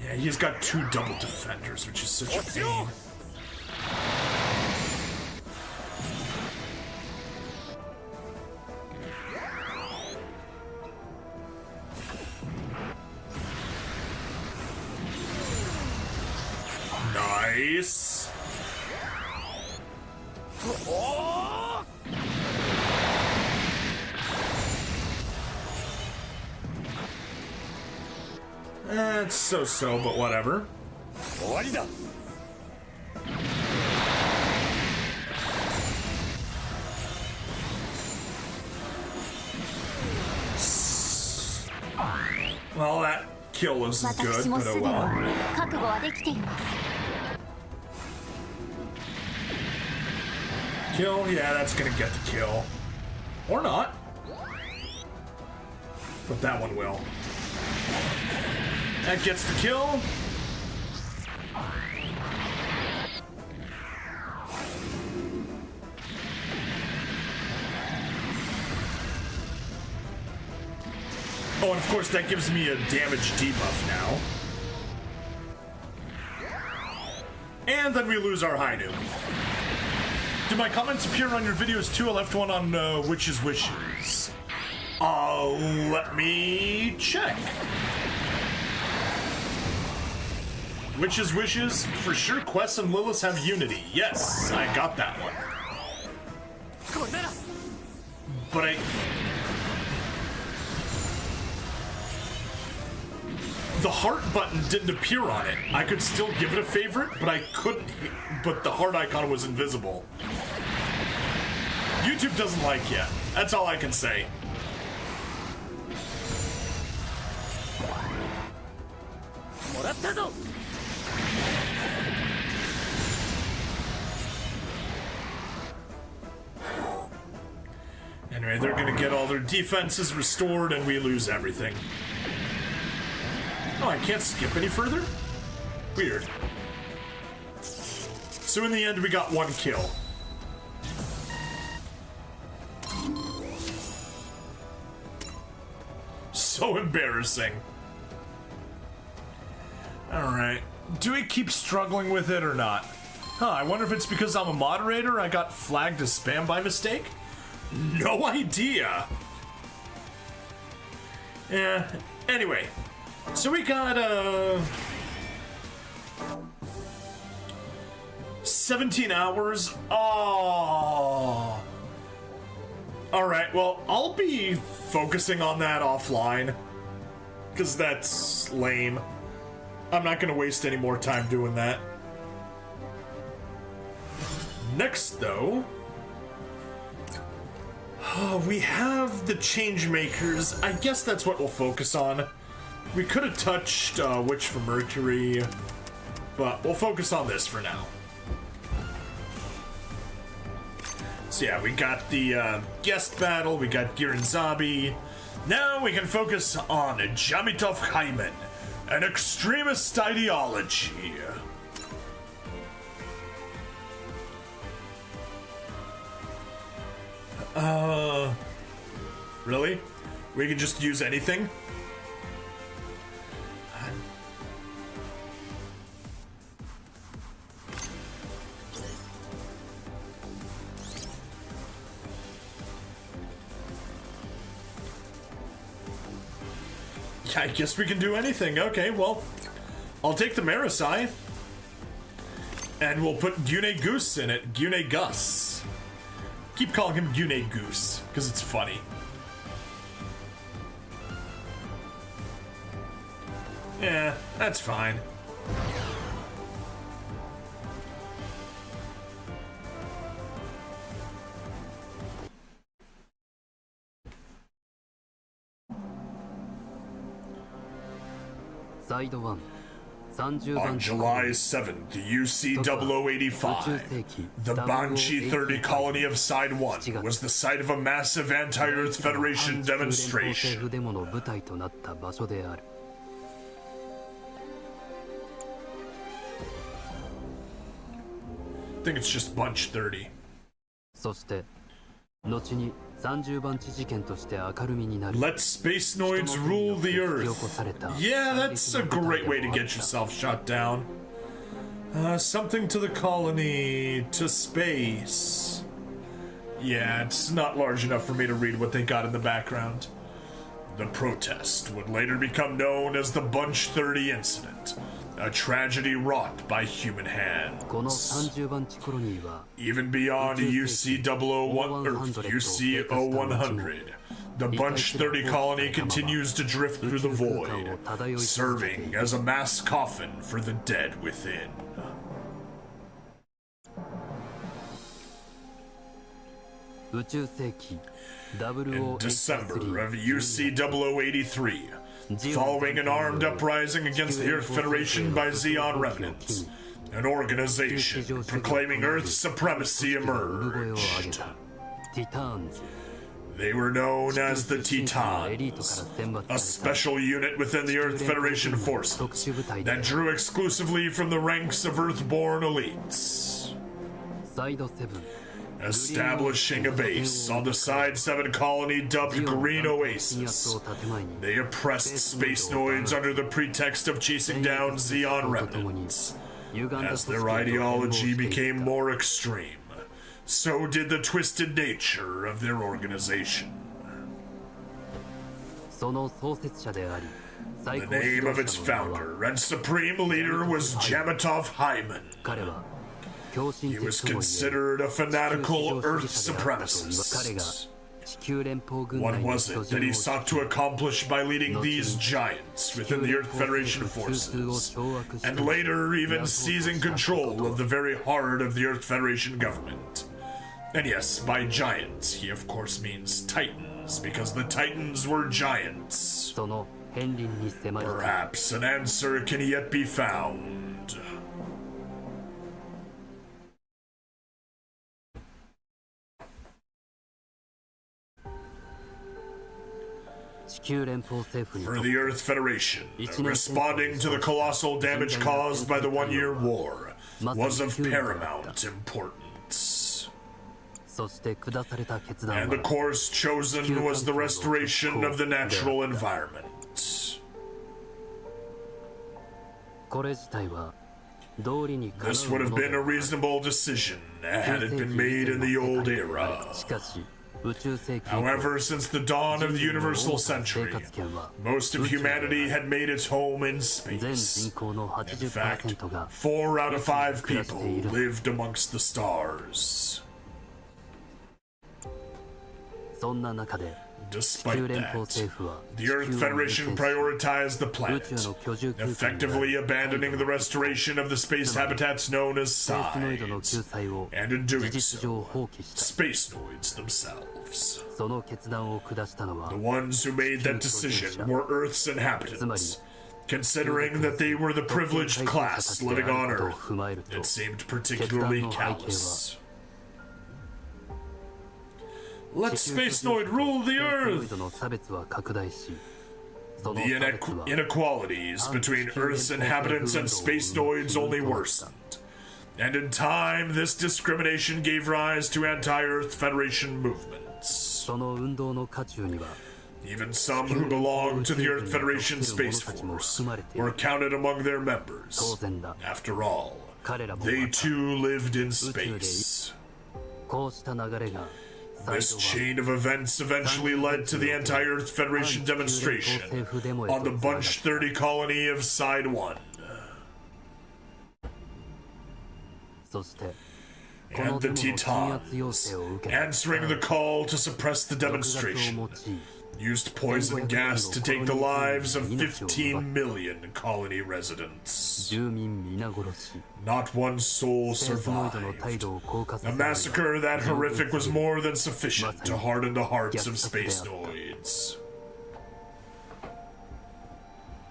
Yeah, he's got 2 double defenders, which is such a pain. Nice. It's so-so, but whatever. Well, that kill wasn't good, but oh well. Kill? Yeah, that's gonna get the kill. Or not. But that one will. That gets the kill. Oh, and of course that gives me a damage debuff now. And then we lose our Hainu. Do my comments appear on your videos too? I left one on Witch's Wishes. Let me check. Witch's Wishes, for sure Quest and Lilith have unity. Yes, I got that one. But the heart button didn't appear on it. I could still give it a favorite, but I couldn't, but the heart icon was invisible. YouTube doesn't like you. That's all I can say. Anyway, they're gonna get all their defenses restored and we lose everything. Oh, I can't skip any further? Weird. So in the end, we got 1 kill. So embarrassing. Alright. Do we keep struggling with it or not? I wonder if it's because I'm a moderator I got flagged as spam by mistake? No idea. Yeah, anyway. So we got, 17 hours. Oh. Alright, well, I'll be focusing on that offline. Because that's lame. I'm not going to waste any more time doing that. Next, though... we have the Changemakers. I guess that's what we'll focus on. We could have touched Witch for Mercury, but we'll focus on this for now. So yeah, we got the guest battle, we got Girinzabi. Now we can focus on Jamitov Hyman, an extremist ideology. Really? We can just use anything? I guess we can do anything. Okay, well, I'll take the Marasai. And we'll put Gune Goose in it. Gune Gus. Keep calling him Gune Goose, because it's funny. Yeah, that's fine. Side 1. On July 7th, UC-0085, the Banshee 30 colony of Side 1 was the site of a massive anti-Earth Federation demonstration. I think it's just Bunch 30. Let space noids rule the Earth. Yeah, that's a great way to get yourself shot down. Something to the colony, to space. Yeah, it's not large enough for me to read what they got in the background. The protest would later become known as the Bunch 30 incident. A tragedy wrought by human hands. Even beyond UC-00100, the Bunch 30 colony continues to drift through the void, serving as a mass coffin for the dead within. In December of UC-0083, following an armed uprising against the Earth Federation by Xeon remnants, an organization proclaiming Earth's supremacy emerged. They were known as the Titans, a special unit within the Earth Federation forces that drew exclusively from the ranks of Earthborn elites. Establishing a base on the Side 7 colony dubbed Green Oasis, they oppressed space noids under the pretext of chasing down Xeon remnants. As their ideology became more extreme, so did the twisted nature of their organization. The name of its founder and supreme leader was Jamatov Hyman. He was considered a fanatical Earth supremacist. What was it that he sought to accomplish by leading these giants within the Earth Federation forces, and later even seizing control of the very heart of the Earth Federation government? And yes, by giants, he of course means Titans, because the Titans were giants. Perhaps an answer can yet be found. For the Earth Federation, responding to the colossal damage caused by the one-year war was of paramount importance. And the course chosen was the restoration of the natural environment. This would have been a reasonable decision had it been made in the old era. However, since the dawn of the universal century, most of humanity had made its home in space. In fact, 4 out of 5 people lived amongst the stars. Despite that, the Earth Federation prioritized the planet, effectively abandoning the restoration of the space habitats known as sides, and in doing so, spacenoids themselves. The ones who made that decision were Earth's inhabitants. Considering that they were the privileged class living on Earth, it seemed particularly callous. Let Spacenoid rule the Earth! The inequalities between Earth's inhabitants and Spacenoids only worsened. And in time, this discrimination gave rise to anti-Earth Federation movements. Even some who belonged to the Earth Federation Space Force were counted among their members. After all, they too lived in space. This chain of events eventually led to the anti-Earth Federation demonstration on the Bunch 30 colony of Side 1. And the Titans, answering the call to suppress the demonstration, used poison gas to take the lives of 15 million colony residents. Not one soul survived. A massacre that horrific was more than sufficient to harden the hearts of Spacenoids.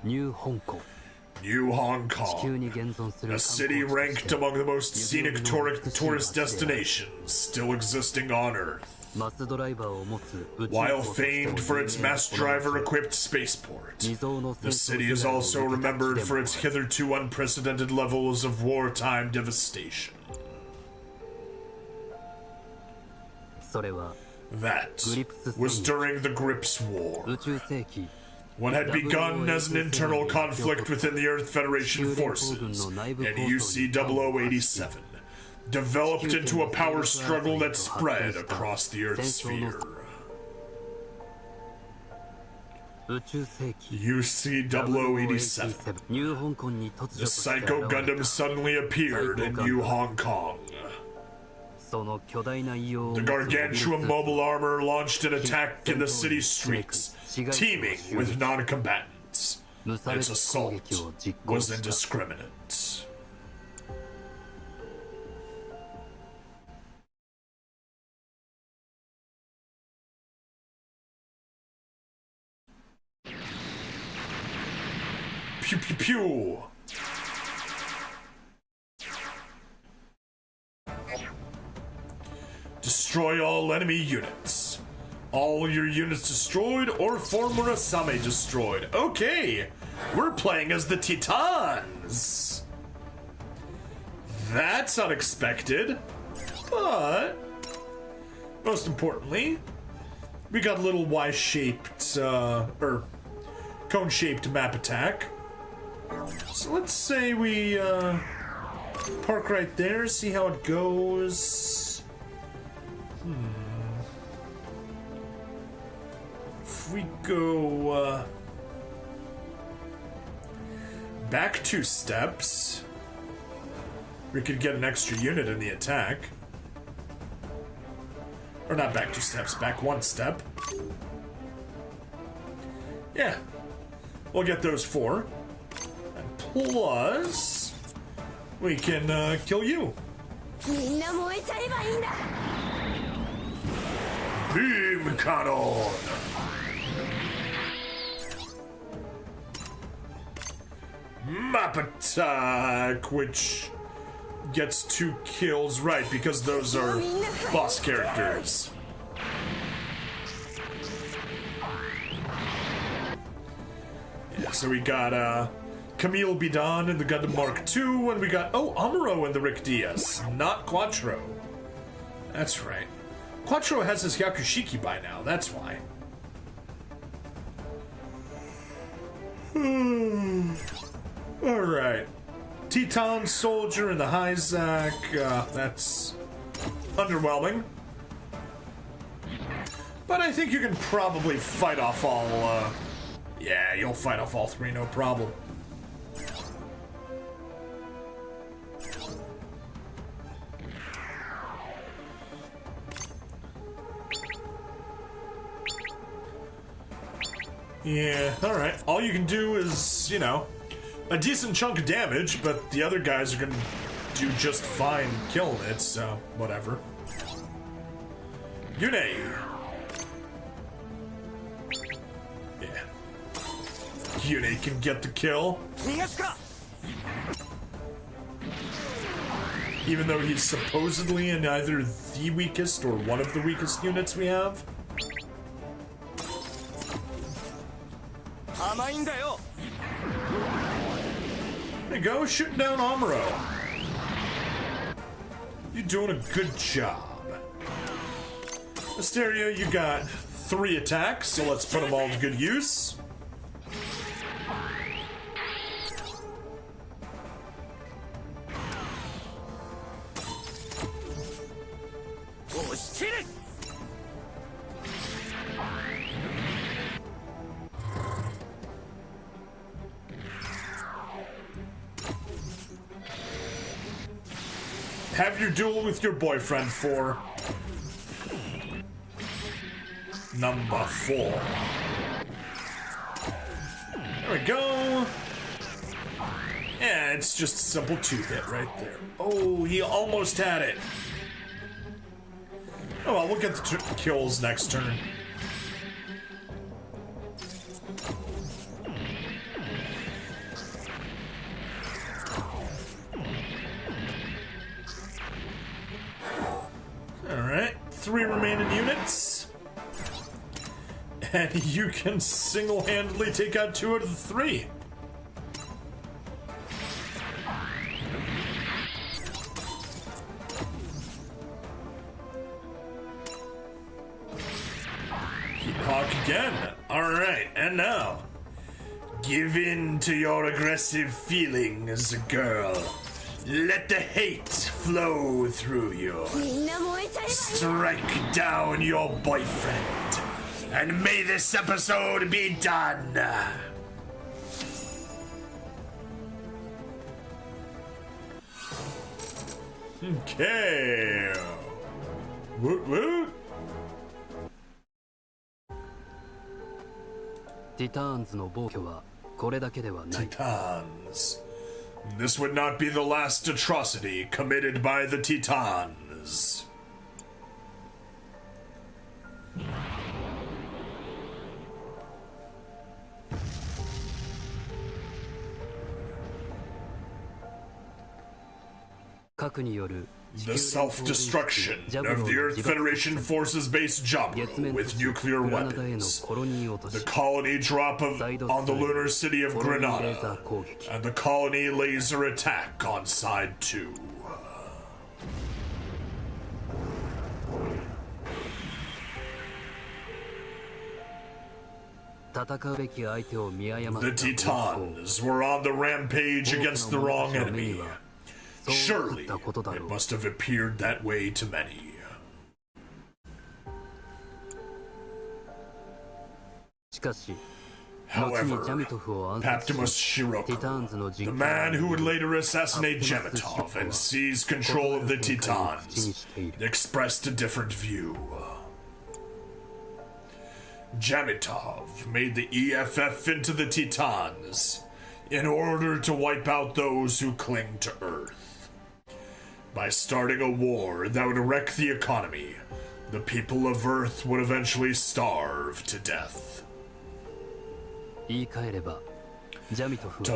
New Hong Kong, a city ranked among the most scenic tourist destinations still existing on Earth. While famed for its mass driver-equipped spaceport, the city is also remembered for its hitherto unprecedented levels of wartime devastation. That was during the Grips War. What had begun as an internal conflict within the Earth Federation forces and UC-0087 developed into a power struggle that spread across the Earth sphere. UC-0087. The Psycho Gundam suddenly appeared in New Hong Kong. The gargantuan mobile armor launched an attack in the city streets, teeming with non-combatants. Its assault was indiscriminate. Pew pew pew! Destroy all enemy units. All your units destroyed or former Asame destroyed. Okay, we're playing as the Titans. That's unexpected, but most importantly, we got a little Y-shaped, or cone-shaped map attack. So let's say we Park right there, see how it goes. If we go back 2 steps, we could get an extra unit in the attack. Or not back 2 steps, back 1 step. Yeah. We'll get those 4. And plus, we can kill you. Beam cannon! Map attack, which gets 2 kills, right, because those are boss characters. Yeah, so we got Camille Bidan in the Gundam Mark II, and we got, Amuro in the Rick Diaz, not Quattro. That's right. Quattro has his Yakushiki by now, that's why. Alright. Teton Soldier and the Hyzak, that's underwhelming. But I think you can probably fight off all, yeah, you'll fight off all 3, no problem. Yeah, alright. All you can do is, you know, a decent chunk of damage, but the other guys are gonna do just fine killing it, so whatever. Yune! Yeah. Yune can get the kill. Even though he's supposedly in either the weakest or one of the weakest units we have. There you go, shooting down Amuro. You're doing a good job. Asteria, you got 3 attacks, so let's put them all to good use. Have your duel with your boyfriend for number 4. There we go. Yeah, it's just a simple 2-hit right there. Oh, he almost had it. Oh well, we'll get the kills next turn. Alright, 3 remaining units. And you can single-handedly take out 2 out of the 3. Hawk again. Alright, and now, give in to your aggressive feelings, girl. Let the hate flow through you. Strike down your boyfriend. And may this episode be done. Okay. Woot woot. Titans. This would not be the last atrocity committed by the Titans. The self-destruction of the Earth Federation Forces base Jabra with nuclear weapons. The colony drop on the lunar city of Grenada. And the colony laser attack on side 2. The Titans were on the rampage against the wrong enemy. Surely, it must have appeared that way to many. However, Paptimus Shiroko, the man who would later assassinate Jamitov and seize control of the Titans, expressed a different view. Jamitov made the EFF into the Titans in order to wipe out those who cling to Earth. By starting a war that would wreck the economy, the people of Earth would eventually starve to death. To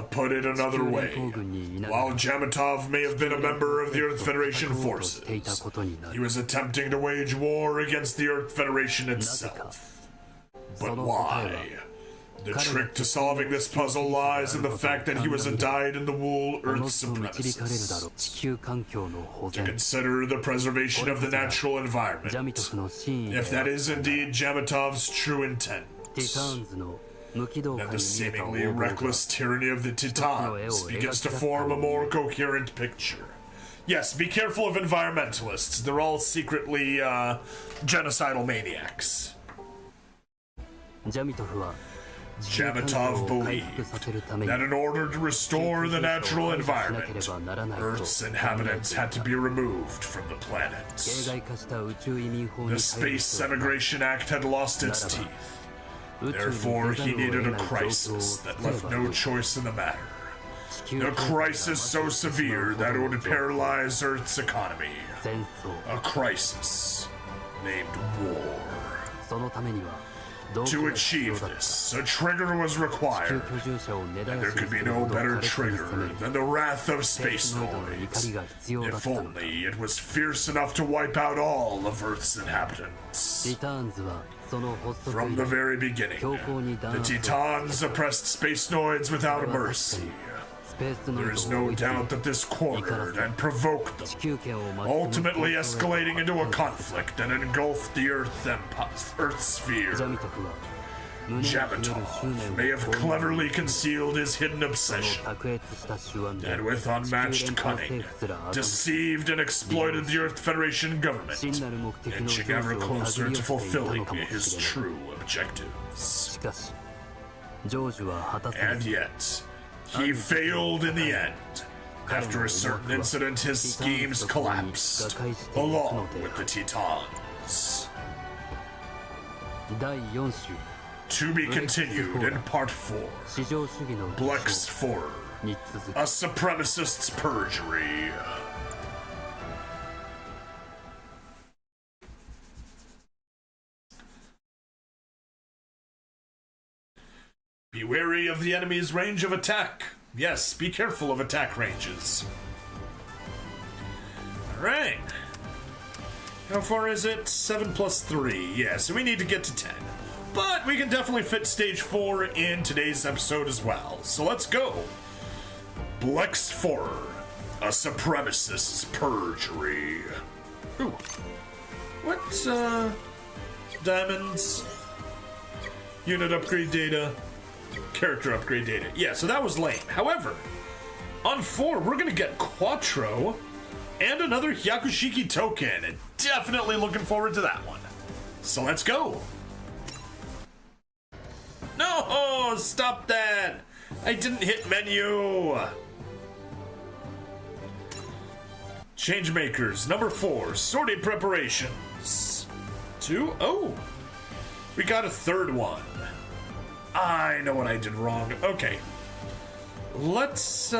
put it another way, while Jamitov may have been a member of the Earth Federation forces, he was attempting to wage war against the Earth Federation itself. But why? The trick to solving this puzzle lies in the fact that he was a dyed-in-the-wool Earth supremacist. To consider the preservation of the natural environment, if that is indeed Jamitov's true intent, and the seemingly reckless tyranny of the Titans begins to form a more coherent picture. Yes, be careful of environmentalists. They're all secretly genocidal maniacs. Jamitov believed that in order to restore the natural environment, Earth's inhabitants had to be removed from the planet. The Space Emigration Act had lost its teeth. Therefore, he needed a crisis that left no choice in the matter. A crisis so severe that it would paralyze Earth's economy. A crisis named war. To achieve this, a trigger was required, and there could be no better trigger than the wrath of Space Noid, if only it was fierce enough to wipe out all of Earth's inhabitants. From the very beginning, the Titans oppressed Space Noids without mercy. There is no doubt that this cornered and provoked them, ultimately escalating into a conflict that engulfed the Earth sphere. Jamitov may have cleverly concealed his hidden obsession, and with unmatched cunning, deceived and exploited the Earth Federation government, inching ever closer to fulfilling his true objectives. And yet, he failed in the end. After a certain incident, his schemes collapsed, along with the Titans. To be continued in Part 4. Blex 4. A Supremacist's Perjury. Be wary of the enemy's range of attack. Yes, be careful of attack ranges. Alright. How far is it? 7 plus 3. Yeah, so we need to get to 10. But we can definitely fit stage 4 in today's episode as well. So let's go. Blex 4. A Supremacist's Perjury. Ooh. What, diamonds. Unit upgrade data. Character upgrade data. Yeah, so that was lame. However, on 4, we're gonna get Quattro and another Hyakushiki token. And definitely looking forward to that one. So let's go. No! Stop that! I didn't hit menu! Changemakers, number 4, sorting preparations. 2, oh! We got a third one. I know what I did wrong. Okay. Let's,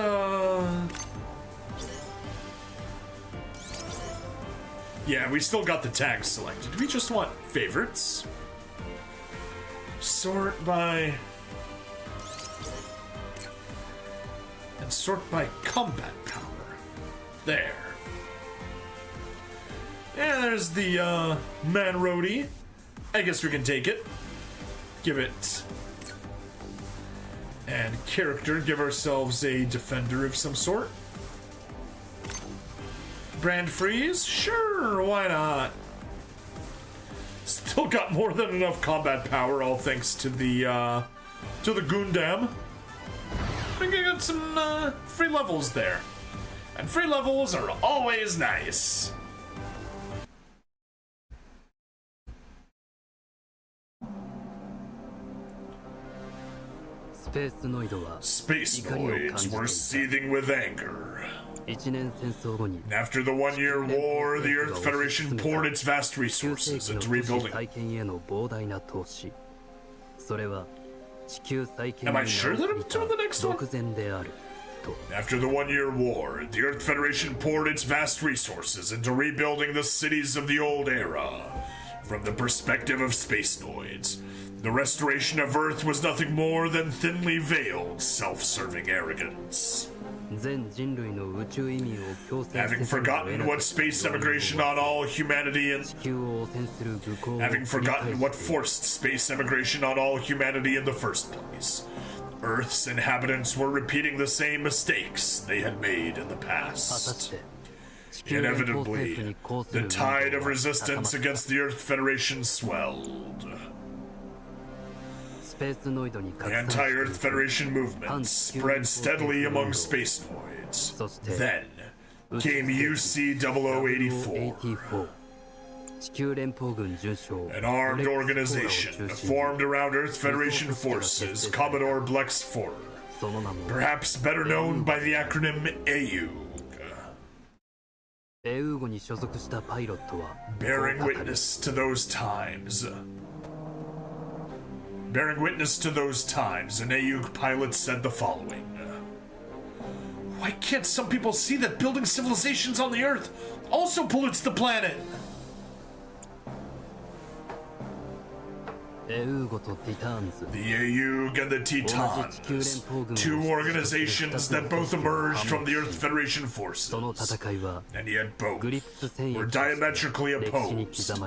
yeah, we still got the tags selected. Do we just want favorites? Sort by... and sort by combat power. There. Yeah, there's the, Man Roadie. I guess we can take it. Give it... and character, give ourselves a defender of some sort. Brand freeze? Sure, why not? Still got more than enough combat power, all thanks to the Gundam. I think I got some free levels there. And free levels are always nice. Space Noids were seething with anger. After the one-year war, the Earth Federation poured its vast resources into rebuilding. Am I sure that I'm doing the next one? After the one-year war, the Earth Federation poured its vast resources into rebuilding the cities of the old era. From the perspective of Space Noids, the restoration of Earth was nothing more than thinly veiled, self-serving arrogance. Having forgotten what space emigration on all humanity and having forgotten what forced space emigration on all humanity in the first place, Earth's inhabitants were repeating the same mistakes they had made in the past. Inevitably, the tide of resistance against the Earth Federation swelled. The anti-Earth Federation movement spread steadily among Space Noids. Then came UC-0084, an armed organization formed around Earth Federation forces Commodore Blex IV, perhaps better known by the acronym AU. Bearing witness to those times, an AUG pilot said the following. Why can't some people see that building civilizations on the Earth also pollutes the planet? The AUG and the Titans, two organizations that both emerged from the Earth Federation forces, and yet both were diametrically opposed.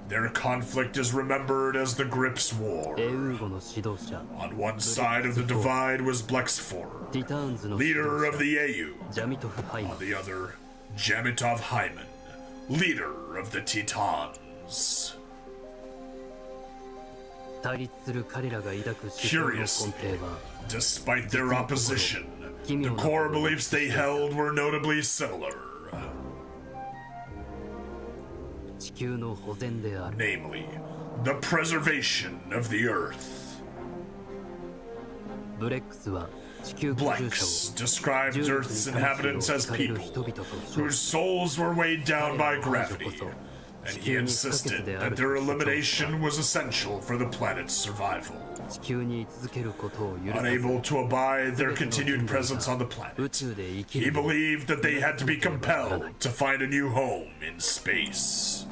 Their conflict is remembered as the Grips War. On one side of the divide was Blex IV, leader of the AU. On the other, Jamitov Hyman, leader of the Titans. Curiously, despite their opposition, the core beliefs they held were notably similar. Namely, the preservation of the Earth. Blex described Earth's inhabitants as people whose souls were weighed down by gravity, and he insisted that their elimination was essential for the planet's survival. Unable to abide their continued presence on the planet, he believed that they had to be compelled to find a new home in space.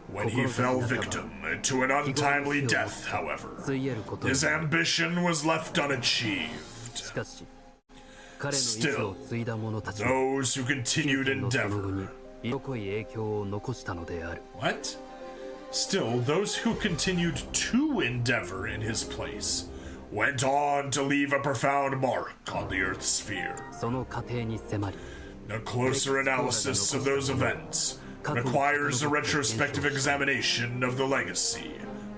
When he fell victim to an untimely death, however, his ambition was left unachieved. Still, those who continued endeavor... What? Still, those who continued to endeavor in his place went on to leave a profound mark on the Earth's sphere. A closer analysis of those events requires a retrospective examination of the legacy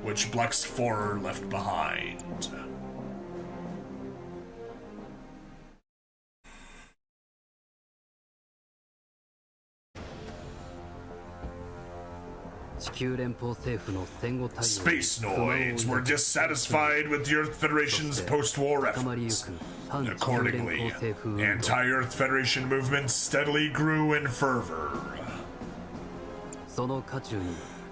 which Blex IV left behind. Space Noids were dissatisfied with the Earth Federation's post-war efforts. Accordingly, anti-Earth Federation movements steadily grew in fervor.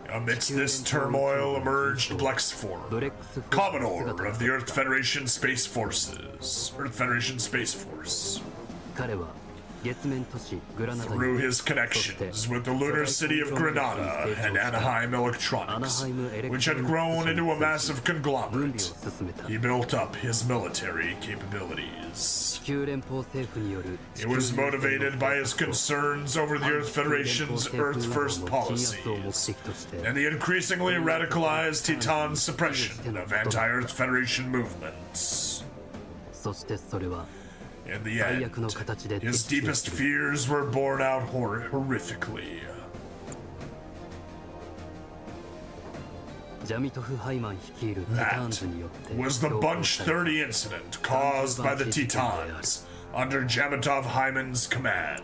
Amidst this turmoil emerged Blex IV, Commodore of the Earth Federation Space Forces, Earth Federation Space Force. Through his connections with the lunar city of Granada and Anaheim Electronics, which had grown into a massive conglomerate, he built up his military capabilities. He was motivated by his concerns over the Earth Federation's Earth First policies and the increasingly radicalized Titan suppression of anti-Earth Federation movements. In the end, his deepest fears were borne out horrifically. That was the Bunch 30 incident caused by the Titans under Jamitov Hyman's command.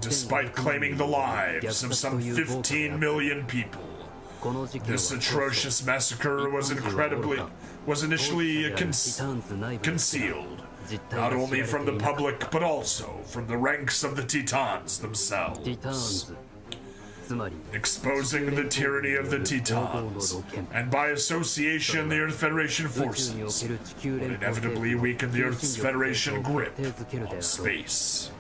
Despite claiming the lives of some 15 million people, this atrocious massacre was initially concealed, not only from the public but also from the ranks of the Titans themselves. Exposing the tyranny of the Titans, and by association the Earth Federation forces, would inevitably weaken the Earth Federation grip on space.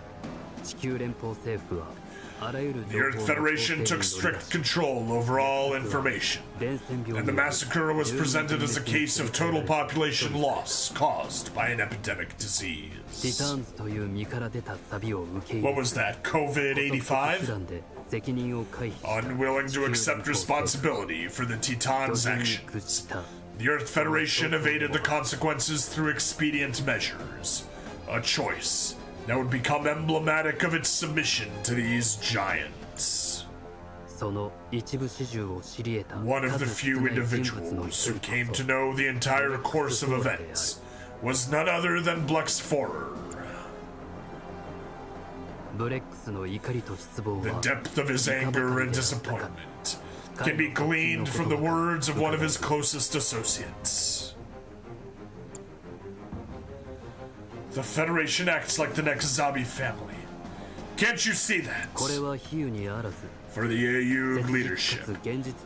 The Earth Federation took strict control over all information, and the massacre was presented as a case of total population loss caused by an epidemic disease. What was that, COVID-85? Unwilling to accept responsibility for the Titans' actions, the Earth Federation evaded the consequences through expedient measures, a choice that would become emblematic of its submission to these giants. One of the few individuals who came to know the entire course of events was none other than Blexforer. The depth of his anger and disappointment can be gleaned from the words of one of his closest associates. The Federation acts like the next zombie family. Can't you see that? For the AUG leadership,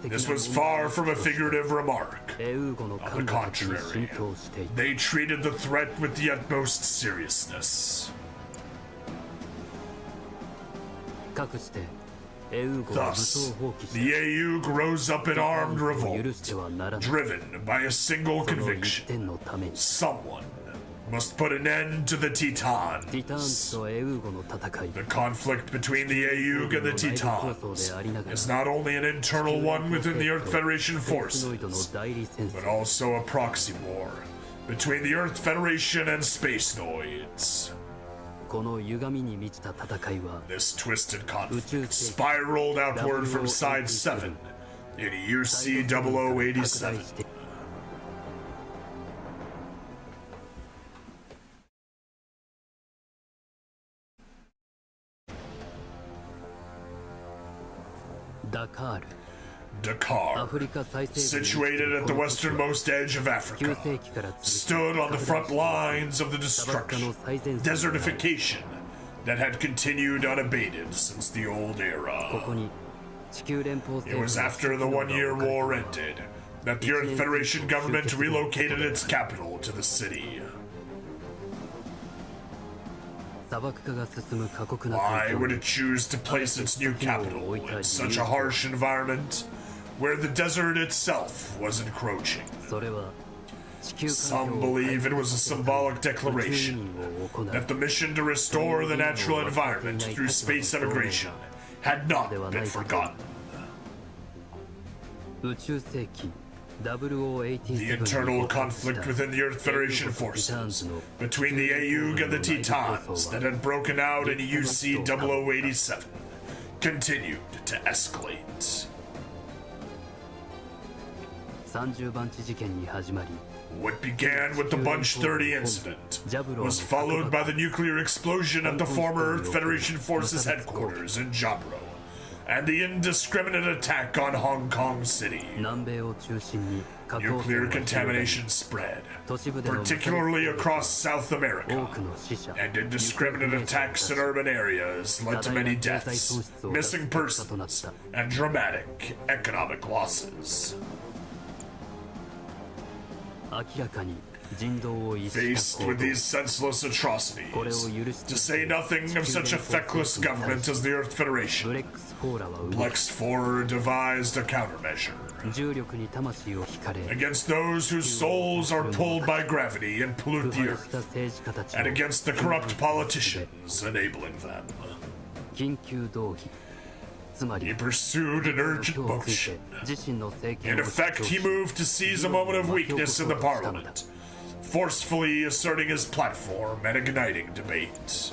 this was far from a figurative remark. On the contrary, they treated the threat with the utmost seriousness. Thus, the AUG rose up in armed revolt, driven by a single conviction. Someone must put an end to the Titans. The conflict between the AUG and the Titans is not only an internal one within the Earth Federation forces, but also a proxy war between the Earth Federation and Spacenoids. This twisted conflict spiraled outward from Side 7 in UC 0087. Dakar, situated at the westernmost edge of Africa, stood on the front lines of the desertification that had continued unabated since the old era. It was after the one-year war ended that the Earth Federation government relocated its capital to the city. Why would it choose to place its new capital in such a harsh environment, where the desert itself was encroaching? Some believe it was a symbolic declaration that the mission to restore the natural environment through space emigration had not been forgotten. The internal conflict within the Earth Federation forces between the AUG and the Titans that had broken out in UC 0087 continued to escalate. What began with the Bunch 30 incident was followed by the nuclear explosion at the former Earth Federation Forces headquarters in Jabro, and the indiscriminate attack on Hong Kong City. Nuclear contamination spread, particularly across South America, and indiscriminate attacks in urban areas led to many deaths, missing persons, and dramatic economic losses. Faced with these senseless atrocities, to say nothing of such a feckless government as the Earth Federation, Blexforer devised a countermeasure against those whose souls are pulled by gravity and pollute the Earth, and against the corrupt politicians enabling them. He pursued an urgent motion. In effect, he moved to seize a moment of weakness in the Parliament, forcefully asserting his platform and igniting debate.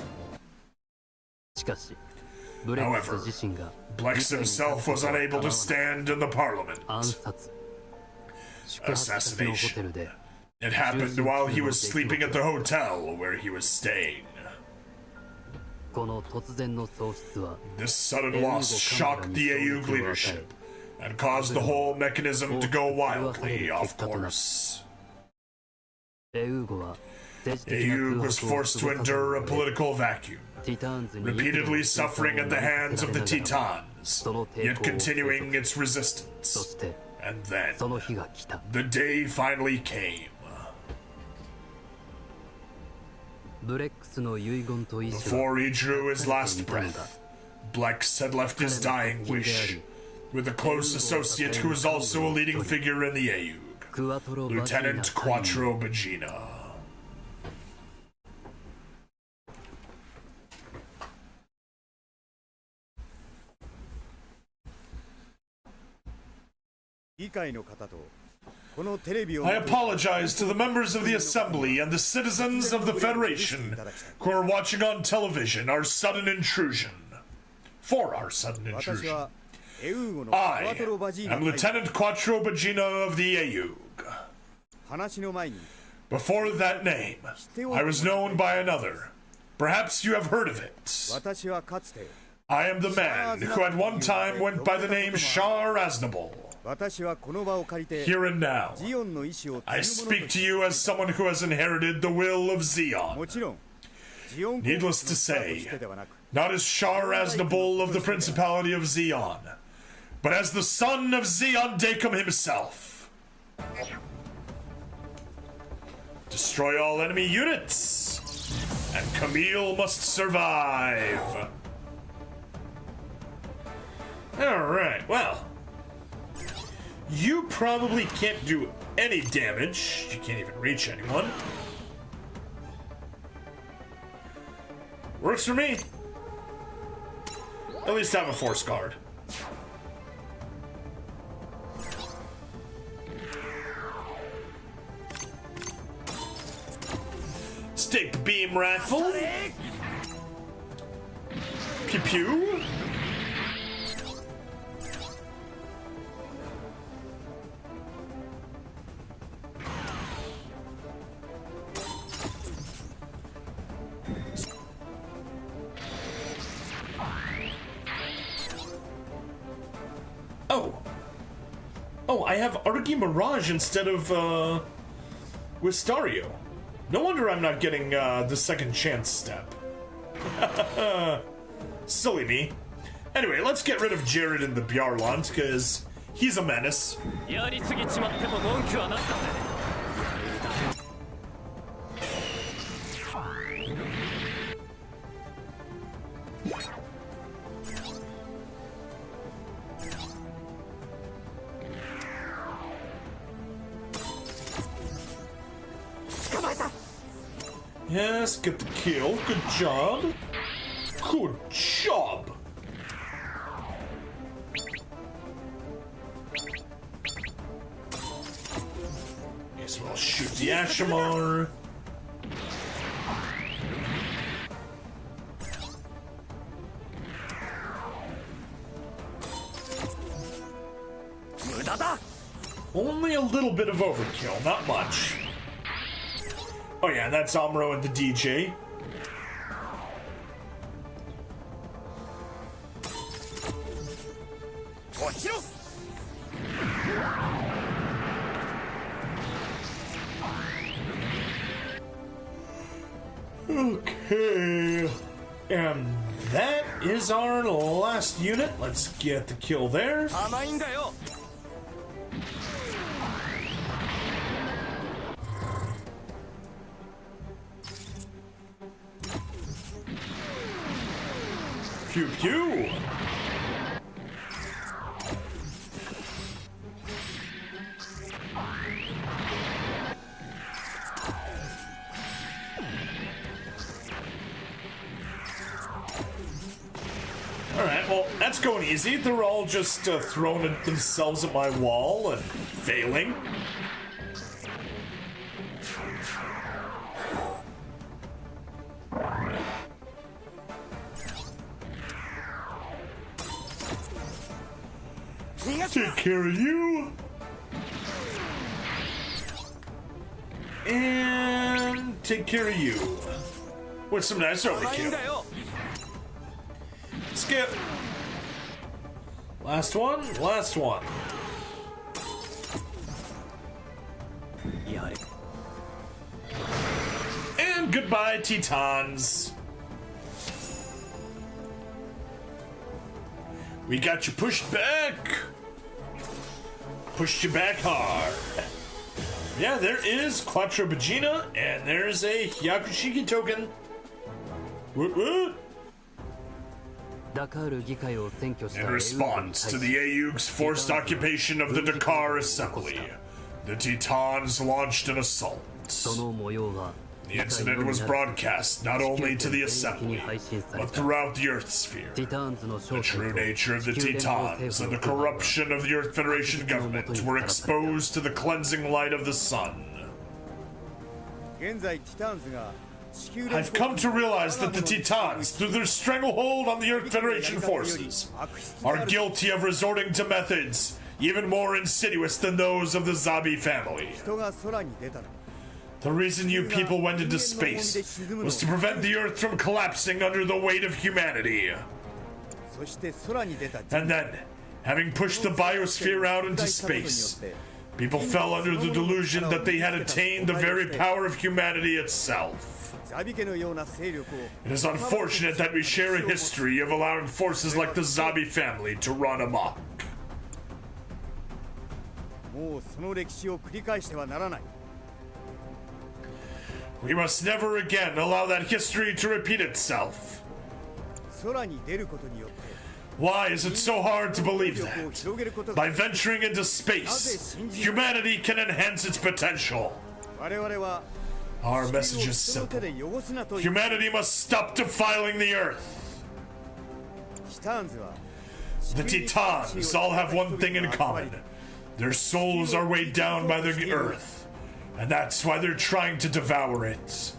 However, Blex himself was unable to stand in the parliament. Assassination. It happened while he was sleeping at the hotel where he was staying. This sudden loss shocked the AUG leadership and caused the whole mechanism to go wildly off course. AUG was forced to endure a political vacuum, repeatedly suffering at the hands of the Titans, yet continuing its resistance. And then, the day finally came. Before he drew his last breath, Blex had left his dying wish with a close associate who is also a leading figure in the AUG, Lieutenant Quattro Bagina. I apologize to the members of the Assembly and the citizens of the Federation who are watching on television our sudden intrusion. For our sudden intrusion. I am Lieutenant Quattro Bagina of the AUG. Before that name, I was known by another. Perhaps you have heard of it. I am the man who at one time went by the name Shar Aznable. Here and now, I speak to you as someone who has inherited the will of Zeon. Needless to say, not as Shar Aznable of the Principality of Zeon, but as the son of Zeon Dacom himself. Destroy all enemy units, and Camille must survive. Alright, well. You probably can't do any damage. You can't even reach anyone. Works for me. At least have a force guard. Stick the beam rifle. Pew pew. Oh, I have Argy Mirage instead of, Wistario. No wonder I'm not getting, the second chance step. Silly me. Anyway, let's get rid of Jared and the Bjarlant, because he's a menace. Yes, get the kill. Good job. Good job. Yes, we'll shoot the Ashamar. Only a little bit of overkill, not much. Oh yeah, and that's Amuro and the DJ. Okay. And that is our last unit. Let's get the kill there. Pew pew! Alright, well, that's going easy. They're all just throwing themselves at my wall and failing. Take care of you. And take care of you. With some nice overkill. Skip. Last one. Last one. And goodbye, Tetons. We got you pushed back. Pushed you back hard. Yeah, there is Quattro Bagina, and there's a Hyakushiki token. Woot woot. In response to the Ayug's forced occupation of the Dakar Assembly, the Tetons launched an assault. The incident was broadcast not only to the Assembly, but throughout the Earth sphere. The true nature of the Tetons and the corruption of the Earth Federation government were exposed to the cleansing light of the sun. I've come to realize that the Tetons, through their stranglehold on the Earth Federation forces, are guilty of resorting to methods even more insidious than those of the Zabi family. The reason you people went into space was to prevent the Earth from collapsing under the weight of humanity. And then, having pushed the biosphere out into space, people fell under the delusion that they had attained the very power of humanity itself. It is unfortunate that we share a history of allowing forces like the Zabi family to run amok. We must never again allow that history to repeat itself. Why is it so hard to believe that? By venturing into space, humanity can enhance its potential. Our message is simple. Humanity must stop defiling the Earth. The Tetons all have one thing in common. Their souls are weighed down by the Earth. And that's why they're trying to devour it.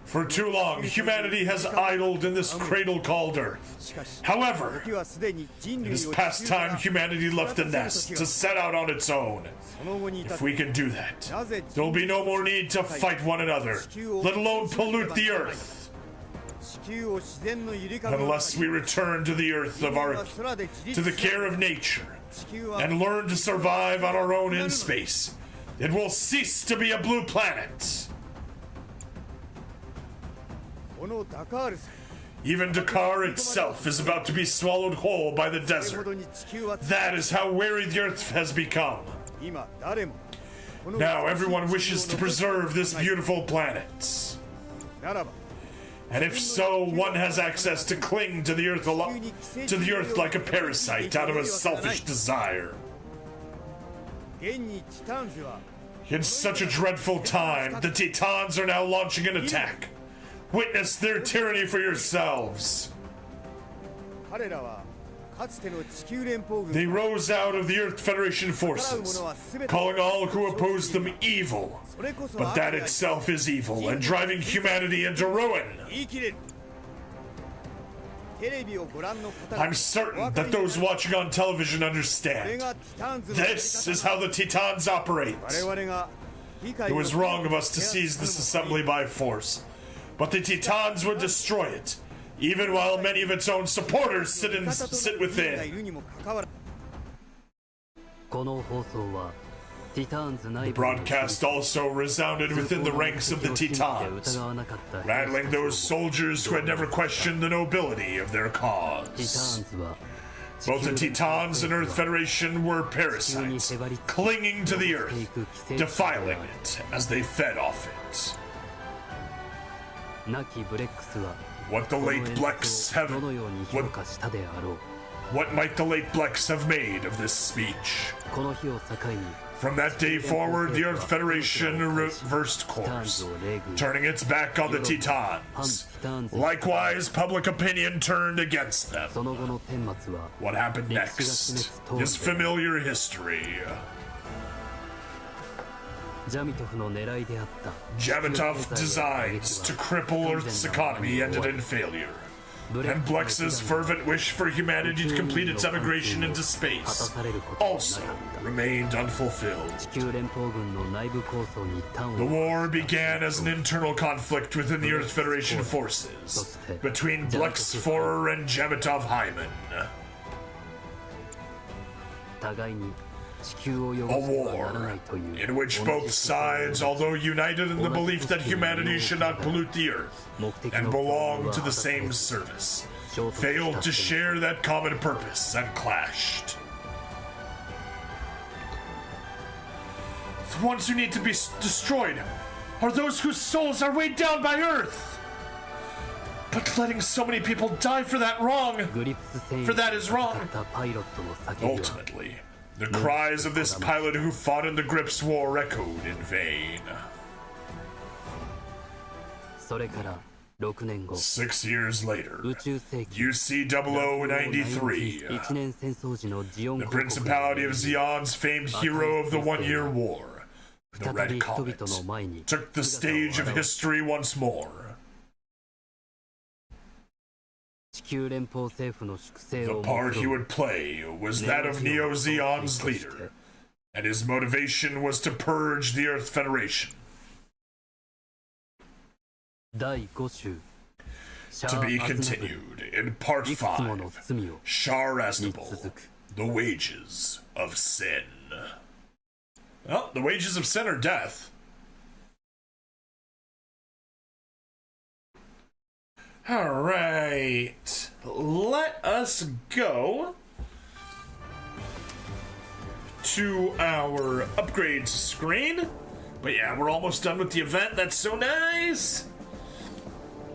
For too long, humanity has idled in this cradle called Earth. However, it is past time humanity left the nest to set out on its own. If we can do that, there will be no more need to fight one another, let alone pollute the Earth. Unless we return to the Earth to the care of nature, and learn to survive on our own in space, it will cease to be a blue planet. Even Dakar itself is about to be swallowed whole by the desert. That is how weary the Earth has become. Now everyone wishes to preserve this beautiful planet. And if so, one has access to cling to the Earth like a parasite out of a selfish desire. In such a dreadful time, the Tetons are now launching an attack. Witness their tyranny for yourselves. They rose out of the Earth Federation forces, calling all who oppose them evil. But that itself is evil and driving humanity into ruin. I'm certain that those watching on television understand. This is how the Tetons operate. It was wrong of us to seize this assembly by force, but the Tetons would destroy it, even while many of its own supporters sit within. The broadcast also resounded within the ranks of the Tetons, rattling those soldiers who had never questioned the nobility of their cause. Both the Tetons and Earth Federation were parasites, clinging to the Earth, defiling it as they fed off it. What the late Blex have... What might the late Blex have made of this speech? From that day forward, the Earth Federation reversed course, turning its back on the Tetons. Likewise, public opinion turned against them. What happened next is familiar history. Jamitov's designs to cripple Earth's economy ended in failure. And Blux's fervent wish for humanity to complete its emigration into space also remained unfulfilled. The war began as an internal conflict within the Earth Federation forces between Blux Forer and Jamatov Hyman. A war in which both sides, although united in the belief that humanity should not pollute the Earth and belong to the same service, failed to share that common purpose and clashed. The ones who need to be destroyed are those whose souls are weighed down by Earth. But letting so many people die for that is wrong. Ultimately, the cries of this pilot who fought in the Grips War echoed in vain. 6 years later, UC-0093, the Principality of Xion's famed hero of the One-Year War, the Red Comet, took the stage of history once more. The part he would play was that of Neo Xion's leader, and his motivation was to purge the Earth Federation. To be continued in Part 5, Shar Aznable, The Wages of Sin. Well, the wages of sin are death. Alright, let us go to our upgrades screen. But yeah, we're almost done with the event. That's so nice.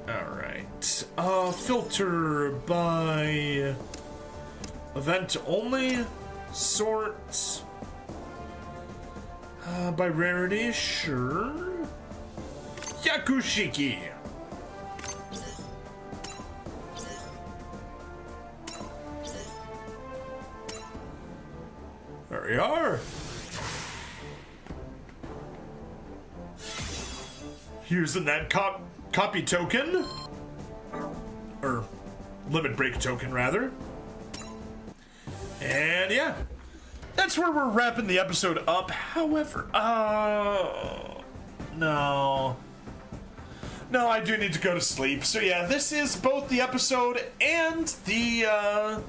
Alright, filter by event only, sort by rarity, sure. Yakushiki. There we are. Using that copy token, or limit break token rather. And yeah, that's where we're wrapping the episode up. However, no, I do need to go to sleep. So yeah, this is both the episode and the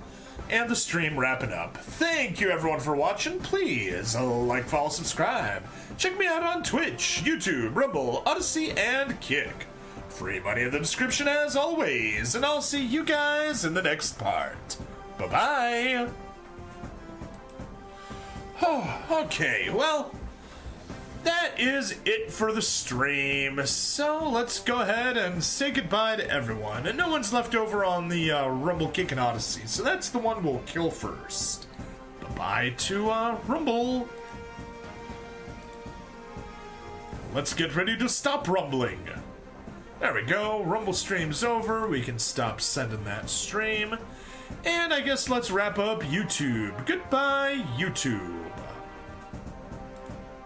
stream wrapping up. Thank you everyone for watching. Please like, follow, subscribe. Check me out on Twitch, YouTube, Rumble, Odyssey, and Kick. Free money in the description as always, and I'll see you guys in the next part. Bye-bye. Oh, okay, well, that is it for the stream. So let's go ahead and say goodbye to everyone. And no one's left over on the Rumble, Kick, and Odyssey, so that's the one we'll kill first. Bye-bye to Rumble. Let's get ready to stop rumbling. There we go. Rumble stream's over. We can stop sending that stream. And I guess let's wrap up YouTube. Goodbye, YouTube.